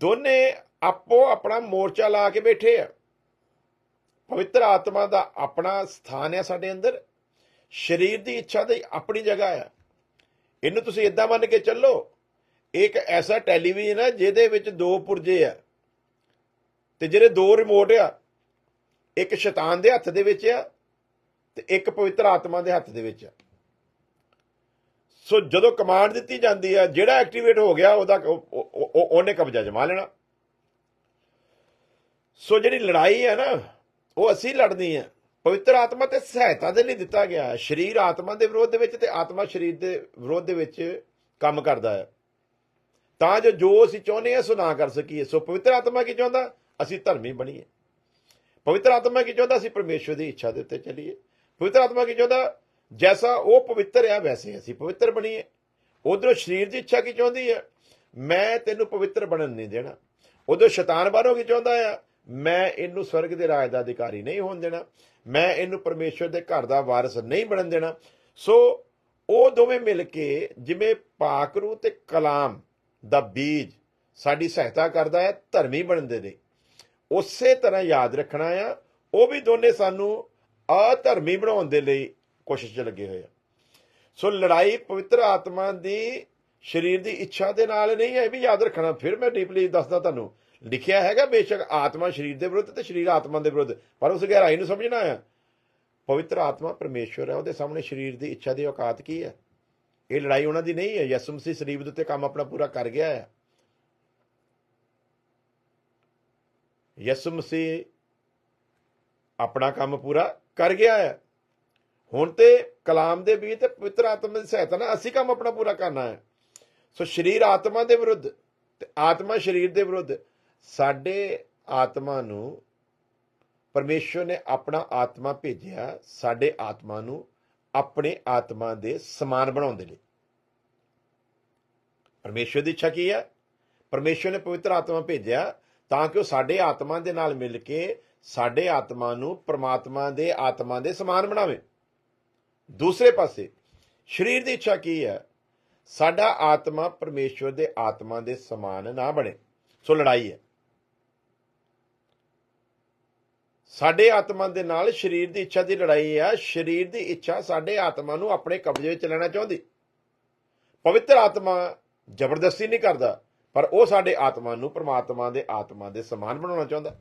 ਦੋਨੇ ਆਪੋ ਆਪਣਾ ਮੋਰਚਾ ਲਾ ਕੇ ਬੈਠੇ ਆ। ਪਵਿੱਤਰ ਆਤਮਾ ਦਾ ਆਪਣਾ ਸਥਾਨ ਹੈ ਸਾਡੇ ਅੰਦਰ, ਸਰੀਰ ਦੀ ਇੱਛਾ ਦੀ ਆਪਣੀ ਜਗ੍ਹਾ ਆ। ਇਹਨੂੰ ਤੁਸੀਂ ਇਦਾਂ ਮੰਨ ਕੇ ਚੱਲੋ, ਇੱਕ ਐਸਾ ਟੈਲੀਵਿਜ਼ਨ ਹੈ ਜਿਹਦੇ ਵਿੱਚ ਦੋ ਪੁਰਜੇ ਆ ਤੇ ਜਿਹੜੇ ਦੋ ਰਿਮੋਟ ਆ, ਇੱਕ ਸ਼ੈਤਾਨ ਦੇ ਹੱਥ ਦੇ ਵਿੱਚ ਆ ਤੇ ਇੱਕ ਪਵਿੱਤਰ ਆਤਮਾ ਦੇ ਹੱਥ ਦੇ ਵਿੱਚ ਆ। ਸੋ ਜਦੋਂ ਕਮਾਂਡ ਦਿੱਤੀ ਜਾਂਦੀ ਆ, ਜਿਹੜਾ ਐਕਟੀਵੇਟ ਹੋ ਗਿਆ ਉਹਨੇ ਕਬਜ਼ਾ ਜਮਾ ਲੈਣਾ। ਸੋ ਜਿਹੜੀ ਲੜਾਈ ਹੈ ਨਾ, ਉਹ ਅਸੀਂ ਲੜਨੀ ਹੈ। ਪਵਿੱਤਰ ਆਤਮਾ ਤੇ ਸਹਾਇਤਾ ਦੇ ਲਈ ਦਿੱਤਾ ਗਿਆ। ਸਰੀਰ ਆਤਮਾ ਦੇ ਵਿਰੋਧ ਦੇ ਵਿੱਚ ਤੇ ਆਤਮਾ ਸਰੀਰ ਦੇ ਵਿਰੋਧ ਦੇ ਵਿੱਚ ਕੰਮ ਕਰਦਾ ਹੈ, ਤਾਂ ਜੋ ਅਸੀਂ ਚਾਹੁੰਦੇ ਹਾਂ ਸੋ ਨਾ ਕਰ ਸਕੀਏ। ਸੋ ਪਵਿੱਤਰ ਆਤਮਾ ਕੀ ਚਾਹੁੰਦਾ? ਅਸੀਂ ਧਰਮੀ ਬਣੀਏ। ਪਵਿੱਤਰ ਆਤਮਾ ਕੀ ਚਾਹੁੰਦਾ? ਅਸੀਂ ਪਰਮੇਸ਼ਵਰ ਦੀ ਇੱਛਾ ਦੇ ਉੱਤੇ ਚੱਲੀਏ। ਪਵਿੱਤਰ ਆਤਮਾ ਕੀ ਚਾਹੁੰਦਾ? ਜੈਸਾ ਉਹ ਪਵਿੱਤਰ ਆ ਵੈਸੇ ਅਸੀਂ ਪਵਿੱਤਰ ਬਣੀਏ। ਉਧਰੋਂ ਸਰੀਰ ਦੀ ਇੱਛਾ ਕੀ ਚਾਹੁੰਦੀ ਹੈ? ਮੈਂ ਤੈਨੂੰ ਪਵਿੱਤਰ ਬਣਨ ਨਹੀਂ ਦੇਣਾ। ਉਧਰੋਂ ਸ਼ੈਤਾਨ ਬਾਹਰੋਂ ਕੀ ਚਾਹੁੰਦਾ ਆ? ਮੈਂ ਇਹਨੂੰ ਸਵਰਗ ਦੇ ਰਾਜ ਦਾ ਅਧਿਕਾਰੀ ਨਹੀਂ ਹੋਣ ਦੇਣਾ, ਮੈਂ ਇਹਨੂੰ ਪਰਮੇਸ਼ਵਰ ਦੇ ਘਰ ਦਾ ਵਾਰਿਸ ਨਹੀਂ ਬਣਨ ਦੇਣਾ। ਸੋ ਉਹ ਦੋਵੇਂ ਮਿਲ ਕੇ, ਜਿਵੇਂ ਪਾਕ ਰੂਹ ਤੇ ਕਲਾਮ ਦਾ ਬੀਜ ਸਾਡੀ ਸਹਾਇਤਾ ਕਰਦਾ ਹੈ ਧਰਮੀ ਬਣਨ ਦੇ ਲਈ, ਉਸੇ ਤਰ੍ਹਾਂ ਯਾਦ ਰੱਖਣਾ ਆ ਉਹ ਵੀ ਦੋਨੇ ਸਾਨੂੰ ਅਧਰਮੀ ਬਣਾਉਣ ਦੇ ਲਈ ਕੋਸ਼ਿਸ਼ 'ਚ ਲੱਗੇ ਹੋਏ ਆ। ਸੋ ਲੜਾਈ ਪਵਿੱਤਰ ਆਤਮਾ ਦੀ ਸਰੀਰ ਦੀ ਇੱਛਾ ਦੇ ਨਾਲ ਨਹੀਂ ਹੈ, ਇਹ ਵੀ ਯਾਦ ਰੱਖਣਾ। ਫਿਰ ਮੈਂ ਡੀਪਲੀ ਦੱਸਦਾ ਤੁਹਾਨੂੰ, ਲਿਖਿਆ ਹੈਗਾ ਬੇਸ਼ੱਕ ਆਤਮਾ ਸਰੀਰ ਦੇ ਵਿਰੁੱਧ ਤੇ ਸਰੀਰ ਆਤਮਾ ਦੇ ਵਿਰੁੱਧ, ਪਰ ਉਸ ਗਹਿਰਾਈ ਨੂੰ ਸਮਝਣਾ ਆ। ਪਵਿੱਤਰ ਆਤਮਾ ਪਰਮੇਸ਼ਵਰ ਹੈ, ਉਹਦੇ ਸਾਹਮਣੇ ਸਰੀਰ ਦੀ ਇੱਛਾ ਦੀ ਔਕਾਤ ਕੀ ਹੈ? ਇਹ ਲੜਾਈ ਉਹਨਾਂ ਦੀ ਨਹੀਂ ਹੈ। ਯਿਸੂ ਮਸੀਹ ਸਰੀਰ ਦੇ ਉੱਤੇ ਕੰਮ ਆਪਣਾ ਪੂਰਾ ਕਰ ਗਿਆ ਹੈ। ਯਿਸੂ ਮਸੀਹ ਆਪਣਾ ਕੰਮ ਪੂਰਾ ਕਰ ਗਿਆ ਹੈ। ਹੁਣ ਤੇ ਕਲਾਮ ਦੇ ਵੀ ਤੇ ਪਵਿੱਤਰ ਆਤਮਾ ਦੀ ਸਹਾਇਤਾ ਨਾਲ ਅਸੀਂ ਕੰਮ ਆਪਣਾ ਪੂਰਾ ਕਰਨਾ ਹੈ। ਸੋ ਸਰੀਰ ਆਤਮਾ ਦੇ ਵਿਰੁੱਧ ਤੇ ਆਤਮਾ ਸਰੀਰ ਦੇ ਵਿਰੁੱਧ। ਸਾਡੇ ਆਤਮਾ ਨੂੰ ਪਰਮੇਸ਼ਵਰ ਨੇ ਆਪਣਾ ਆਤਮਾ ਭੇਜਿਆ ਸਾਡੇ ਆਤਮਾ ਨੂੰ ਆਪਣੇ ਆਤਮਾ ਦੇ ਸਮਾਨ ਬਣਾਉਣ ਦੇ ਲਈ। ਪਰਮੇਸ਼ਵਰ ਦੀ ਇੱਛਾ ਕੀ ਹੈ? ਪਰਮੇਸ਼ਵਰ ਨੇ ਪਵਿੱਤਰ ਆਤਮਾ ਭੇਜਿਆ ਤਾਂ ਕਿ ਉਹ ਸਾਡੇ ਆਤਮਾ ਦੇ ਨਾਲ ਮਿਲ ਕੇ ਸਾਡੇ ਆਤਮਾ ਨੂੰ ਪਰਮਾਤਮਾ ਦੇ ਆਤਮਾ ਦੇ ਸਮਾਨ ਬਣਾਵੇ। ਦੂਸਰੇ ਪਾਸੇ ਸਰੀਰ ਦੀ ਇੱਛਾ ਕੀ ਹੈ? ਸਾਡਾ ਆਤਮਾ ਪਰਮੇਸ਼ਵਰ ਦੇ ਆਤਮਾ ਦੇ ਸਮਾਨ ਨਾ ਬਣੇ। ਸੋ ਲੜਾਈ ਹੈ ਸਾਡੇ ਆਤਮਾ ਦੇ ਨਾਲ। ਸਰੀਰ ਦੀ ਇੱਛਾ ਦੀ ਲੜਾਈ ਆ। ਸਰੀਰ ਦੀ ਇੱਛਾ ਸਾਡੇ ਆਤਮਾ ਨੂੰ ਆਪਣੇ ਕਬਜ਼ੇ ਵਿੱਚ ਲੈਣਾ ਚਾਹੁੰਦੀ। ਪਵਿੱਤਰ ਆਤਮਾ ਜ਼ਬਰਦਸਤੀ ਨਹੀਂ ਕਰਦਾ, ਪਰ ਉਹ ਸਾਡੇ ਆਤਮਾ ਨੂੰ ਪਰਮਾਤਮਾ ਦੇ ਆਤਮਾ ਦੇ ਸਮਾਨ ਬਣਾਉਣਾ ਚਾਹੁੰਦਾ।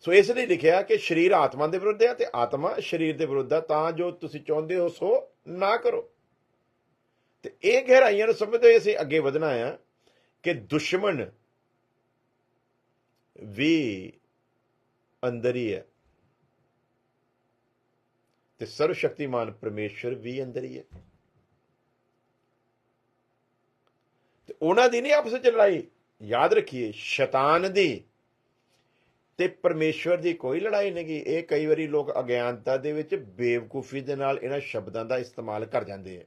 ਸੋ ਇਸ ਲਈ ਲਿਖਿਆ ਕਿ ਸਰੀਰ ਆਤਮਾ ਦੇ ਵਿਰੁੱਧ ਹੈ ਤੇ ਆਤਮਾ ਸਰੀਰ ਦੇ ਵਿਰੁੱਧ ਹੈ, ਤਾਂ ਜੋ ਤੁਸੀਂ ਚਾਹੁੰਦੇ ਹੋ ਸੋ ਨਾ ਕਰੋ। ਤੇ ਇਹ ਗਹਿਰਾਈਆਂ ਨੂੰ ਸਮਝਦੇ ਹੋਏ ਅਸੀਂ ਅੱਗੇ ਵਧਣਾ ਆ ਕਿ ਦੁਸ਼ਮਣ ਵੀ ਅੰਦਰ ਹੀ ਹੈ ਤੇ ਸਰਵ ਸ਼ਕਤੀਮਾਨ ਪਰਮੇਸ਼ਰ ਵੀ ਅੰਦਰ ਹੀ ਹੈ। ਤੇ ਉਹਨਾਂ ਦੀ ਨਹੀਂ ਆਪਸ ਵਿੱਚ ਲੜਾਈ। ਯਾਦ ਰੱਖੀਏ, ਸ਼ੈਤਾਨ ਦੀ ਤੇ ਪਰਮੇਸ਼ਵਰ ਦੀ ਕੋਈ ਲੜਾਈ ਨਹੀਂ। ਇਹ ਕਈ ਵਾਰੀ ਲੋਕ ਅਗਿਆਨਤਾ ਦੇ ਵਿੱਚ ਬੇਵਕੂਫੀ ਦੇ ਨਾਲ ਇਹਨਾਂ ਸ਼ਬਦਾਂ ਦਾ ਇਸਤੇਮਾਲ ਕਰ ਜਾਂਦੇ ਆ।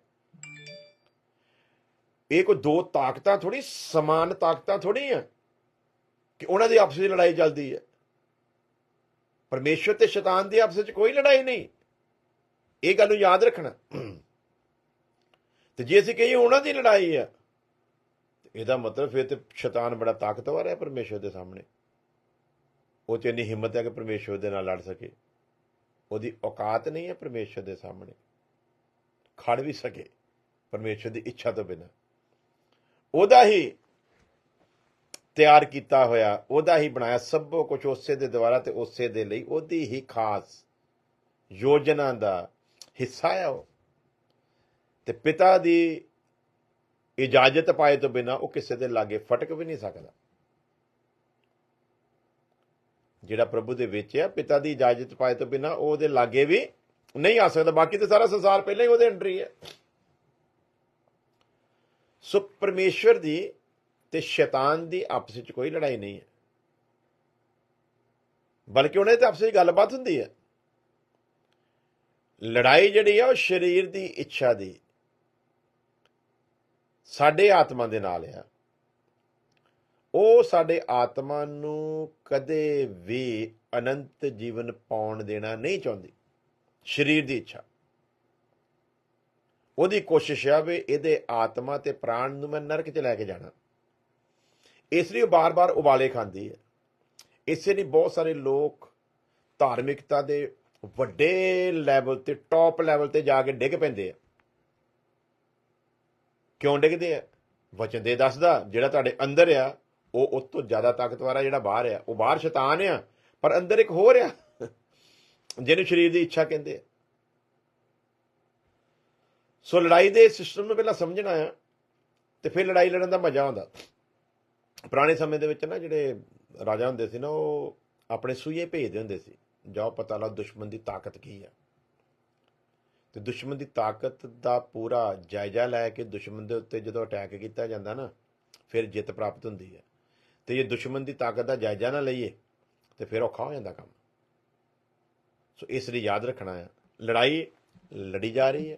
ਇਹ ਕੋਈ ਦੋ ਤਾਕਤਾਂ ਥੋੜੀ, ਸਮਾਨ ਤਾਕਤਾਂ ਥੋੜੀ ਆ ਕਿ ਉਹਨਾਂ ਦੀ ਆਪਸ ਵਿੱਚ ਲੜਾਈ ਚੱਲਦੀ ਹੈ। ਪਰਮੇਸ਼ਵਰ ਤੇ ਸ਼ੈਤਾਨ ਦੀ ਆਪਸ ਵਿੱਚ ਕੋਈ ਲੜਾਈ ਨਹੀਂ। ਇਹ ਗੱਲ ਨੂੰ ਯਾਦ ਰੱਖਣਾ। ਤੇ ਜੇ ਅਸੀਂ ਕਹੀਏ ਉਹਨਾਂ ਦੀ ਲੜਾਈ ਆ, ਇਹਦਾ ਮਤਲਬ ਫਿਰ ਤੇ ਸ਼ੈਤਾਨ ਬੜਾ ਤਾਕਤਵਰ ਹੈ ਪਰਮੇਸ਼ਵਰ ਦੇ ਸਾਹਮਣੇ। ਉਹ 'ਚ ਇੰਨੀ ਹਿੰਮਤ ਹੈ ਕਿ ਪਰਮੇਸ਼ਵਰ ਦੇ ਨਾਲ ਲੜ ਸਕੇ। ਉਹਦੀ ਔਕਾਤ ਨਹੀਂ ਹੈ ਪਰਮੇਸ਼ਵਰ ਦੇ ਸਾਹਮਣੇ ਖੜ ਵੀ ਸਕੇ ਪਰਮੇਸ਼ਵਰ ਦੀ ਇੱਛਾ ਤੋਂ ਬਿਨਾਂ। ਉਹਦਾ ਹੀ ਤਿਆਰ ਕੀਤਾ ਹੋਇਆ, ਉਹਦਾ ਹੀ ਬਣਾਇਆ ਸਭ ਕੁਝ ਉਸੇ ਦੇ ਦੁਆਰਾ ਤੇ ਉਸੇ ਦੇ ਲਈ, ਉਹਦੀ ਹੀ ਖਾਸ ਯੋਜਨਾ ਦਾ ਹਿੱਸਾ ਹੈ ਉਹ। ਤੇ ਪਿਤਾ ਦੀ ਇਜਾਜ਼ਤ ਪਾਏ ਤੋਂ ਬਿਨਾਂ ਉਹ ਕਿਸੇ ਦੇ ਲਾਗੇ ਫਟਕ ਵੀ ਨਹੀਂ ਸਕਦਾ। ਜਿਹੜਾ ਪ੍ਰਭੂ ਦੇ ਵਿੱਚ ਹੈ, ਪਿਤਾ ਦੀ ਇਜਾਜ਼ਤ ਪਾਏ ਤੋਂ ਬਿਨਾਂ ਉਹ ਉਹਦੇ ਲਾਗੇ ਵੀ ਨਹੀਂ ਆ ਸਕਦਾ। ਬਾਕੀ ਤਾਂ ਸਾਰਾ ਸੰਸਾਰ ਪਹਿਲਾਂ ਹੀ ਉਹਦੇ ਅੰਡਰ ਹੀ ਹੈ। ਸੋ ਪਰਮੇਸ਼ਵਰ ਦੀ ਤੇ ਸ਼ੈਤਾਨ ਦੀ ਆਪਸ ਵਿੱਚ ਕੋਈ ਲੜਾਈ ਨਹੀਂ ਹੈ, ਬਲਕਿ ਉਹਨਾਂ ਦੀ ਆਪਸ ਵਿੱਚ ਗੱਲਬਾਤ ਹੁੰਦੀ ਹੈ। ਲੜਾਈ ਜਿਹੜੀ ਆ ਉਹ ਸਰੀਰ ਦੀ ਇੱਛਾ ਦੀ ਸਾਡੇ ਆਤਮਾ ਦੇ ਨਾਲ ਆ। ਉਹ ਸਾਡੇ ਆਤਮਾ ਨੂੰ ਕਦੇ ਵੀ ਅਨੰਤ ਜੀਵਨ ਪਾਉਣ ਦੇਣਾ ਨਹੀਂ ਚਾਹੁੰਦੀ। ਸਰੀਰ ਦੀ ਇੱਛਾ, ਉਹਦੀ ਕੋਸ਼ਿਸ਼ ਆ ਵੀ ਇਹਦੇ ਆਤਮਾ ਤੇ ਪ੍ਰਾਣ ਨੂੰ ਮੈਂ ਨਰਕ 'ਚ ਲੈ ਕੇ ਜਾਣਾ। ਇਸ ਲਈ ਉਹ ਬਾਰ-ਬਾਰ ਉਬਾਲੇ ਖਾਂਦੀ ਹੈ। ਇਸੇ ਲਈ ਬਹੁਤ ਸਾਰੇ ਲੋਕ ਧਾਰਮਿਕਤਾ ਦੇ ਵੱਡੇ ਲੈਵਲ ਤੇ, ਟੌਪ ਲੈਵਲ ਤੇ ਜਾ ਕੇ ਡਿੱਗ ਪੈਂਦੇ ਆ। ਕਿਉਂ ਡਿੱਗਦੇ ਆ? ਵਚਨ ਦੇ ਦੱਸਦਾ, ਜਿਹੜਾ ਤੁਹਾਡੇ ਅੰਦਰ ਆ ਉਹ ਉਸ ਤੋਂ ਜ਼ਿਆਦਾ ਤਾਕਤਵਰ ਆ ਜਿਹੜਾ ਬਾਹਰ ਆ। ਉਹ ਬਾਹਰ ਸ਼ੈਤਾਨ ਆ, ਪਰ ਅੰਦਰ ਇੱਕ ਹੋਰ ਆ ਜਿਹਨੂੰ ਸਰੀਰ ਦੀ ਇੱਛਾ ਕਹਿੰਦੇ ਆ। ਸੋ ਲੜਾਈ ਦੇ ਸਿਸਟਮ ਨੂੰ ਪਹਿਲਾਂ ਸਮਝਣਾ ਆ ਤੇ ਫਿਰ ਲੜਾਈ ਲੜਨ ਦਾ ਮਜ਼ਾ ਆਉਂਦਾ। ਪੁਰਾਣੇ ਸਮੇਂ ਦੇ ਵਿੱਚ ਨਾ ਜਿਹੜੇ ਰਾਜਾ ਹੁੰਦੇ ਸੀ ਨਾ, ਉਹ ਆਪਣੇ ਸੂਈਏ ਭੇਜਦੇ ਹੁੰਦੇ ਸੀ, ਜਾਓ ਪਤਾ ਲਾਓ ਦੁਸ਼ਮਣ ਦੀ ਤਾਕਤ ਕੀ ਆ। ਤੇ ਦੁਸ਼ਮਣ ਦੀ ਤਾਕਤ ਦਾ ਪੂਰਾ ਜਾਇਜ਼ਾ ਲੈ ਕੇ ਦੁਸ਼ਮਣ ਦੇ ਉੱਤੇ ਜਦੋਂ ਅਟੈਕ ਕੀਤਾ ਜਾਂਦਾ ਨਾ, ਫਿਰ ਜਿੱਤ ਪ੍ਰਾਪਤ ਹੁੰਦੀ ਹੈ। ਤੇ ਜੇ ਦੁਸ਼ਮਣ ਦੀ ਤਾਕਤ ਦਾ ਜਾਇਜ਼ਾ ਨਾ ਲਈਏ ਤੇ ਫਿਰ ਔਖਾ ਹੋ ਜਾਂਦਾ ਕੰਮ। ਸੋ ਇਸ ਲਈ ਯਾਦ ਰੱਖਣਾ ਹੈ, ਲੜਾਈ ਲੜੀ ਜਾ ਰਹੀ ਹੈ।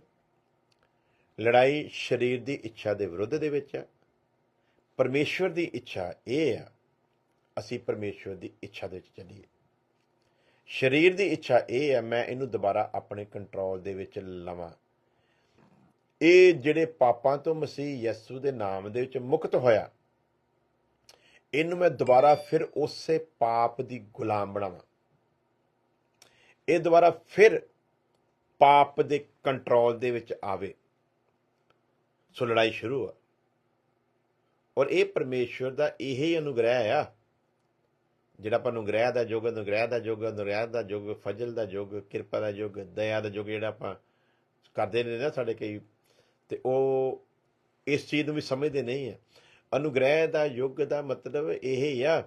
ਲੜਾਈ ਸਰੀਰ ਦੀ ਇੱਛਾ ਦੇ ਵਿਰੁੱਧ ਦੇ ਵਿੱਚ ਹੈ। ਪਰਮੇਸ਼ਵਰ ਦੀ ਇੱਛਾ ਇਹ ਆ ਅਸੀਂ ਪਰਮੇਸ਼ਵਰ ਦੀ ਇੱਛਾ ਦੇ ਵਿੱਚ ਚੱਲੀਏ। ਸਰੀਰ ਦੀ ਇੱਛਾ ਇਹ ਹੈ ਮੈਂ ਇਹਨੂੰ ਦੁਬਾਰਾ ਆਪਣੇ ਕੰਟਰੋਲ ਦੇ ਵਿੱਚ ਲਵਾਂ। ਇਹ ਜਿਹੜੇ ਪਾਪਾਂ ਤੋਂ ਮਸੀਹ ਯਿਸੂ ਦੇ ਨਾਮ ਦੇ ਵਿੱਚ ਮੁਕਤ ਹੋਇਆ, ਇਹਨੂੰ ਮੈਂ ਦੁਬਾਰਾ ਫਿਰ ਉਸੇ ਪਾਪ ਦੀ ਗੁਲਾਮ ਬਣਾਵਾਂ। ਇਹ ਦੁਬਾਰਾ ਫਿਰ ਪਾਪ ਦੇ ਕੰਟਰੋਲ ਦੇ ਵਿੱਚ ਆਵੇ। ਸੋ ਲੜਾਈ ਸ਼ੁਰੂ ਆ। ਔਰ ਇਹ ਪਰਮੇਸ਼ਵਰ ਦਾ ਇਹ ਹੀ ਅਨੁਗ੍ਰਹਿ ਆ, ਜਿਹੜਾ ਆਪਾਂ ਅਨੁਗ੍ਰਹਿ ਦਾ ਯੁੱਗ, ਅਨੁਗ੍ਰਹਿ ਦਾ ਯੁੱਗ, ਅਨੁਗ੍ਰਹਿ ਦਾ ਯੁੱਗ, ਫਜ਼ਲ ਦਾ ਯੁੱਗ, ਕਿਰਪਾ ਦਾ ਯੁੱਗ, ਦਇਆ ਦਾ ਯੁੱਗ ਜਿਹੜਾ ਆਪਾਂ ਕਰਦੇ ਨੇ ਨਾ ਸਾਡੇ ਕਈ, ਤੇ ਉਹ ਇਸ ਚੀਜ਼ ਨੂੰ ਵੀ ਸਮਝਦੇ ਨਹੀਂ ਹੈ। ਅਨੁਗ੍ਰਹਿ ਦਾ ਯੁੱਗ ਦਾ ਮਤਲਬ ਇਹ ਹੀ ਆ,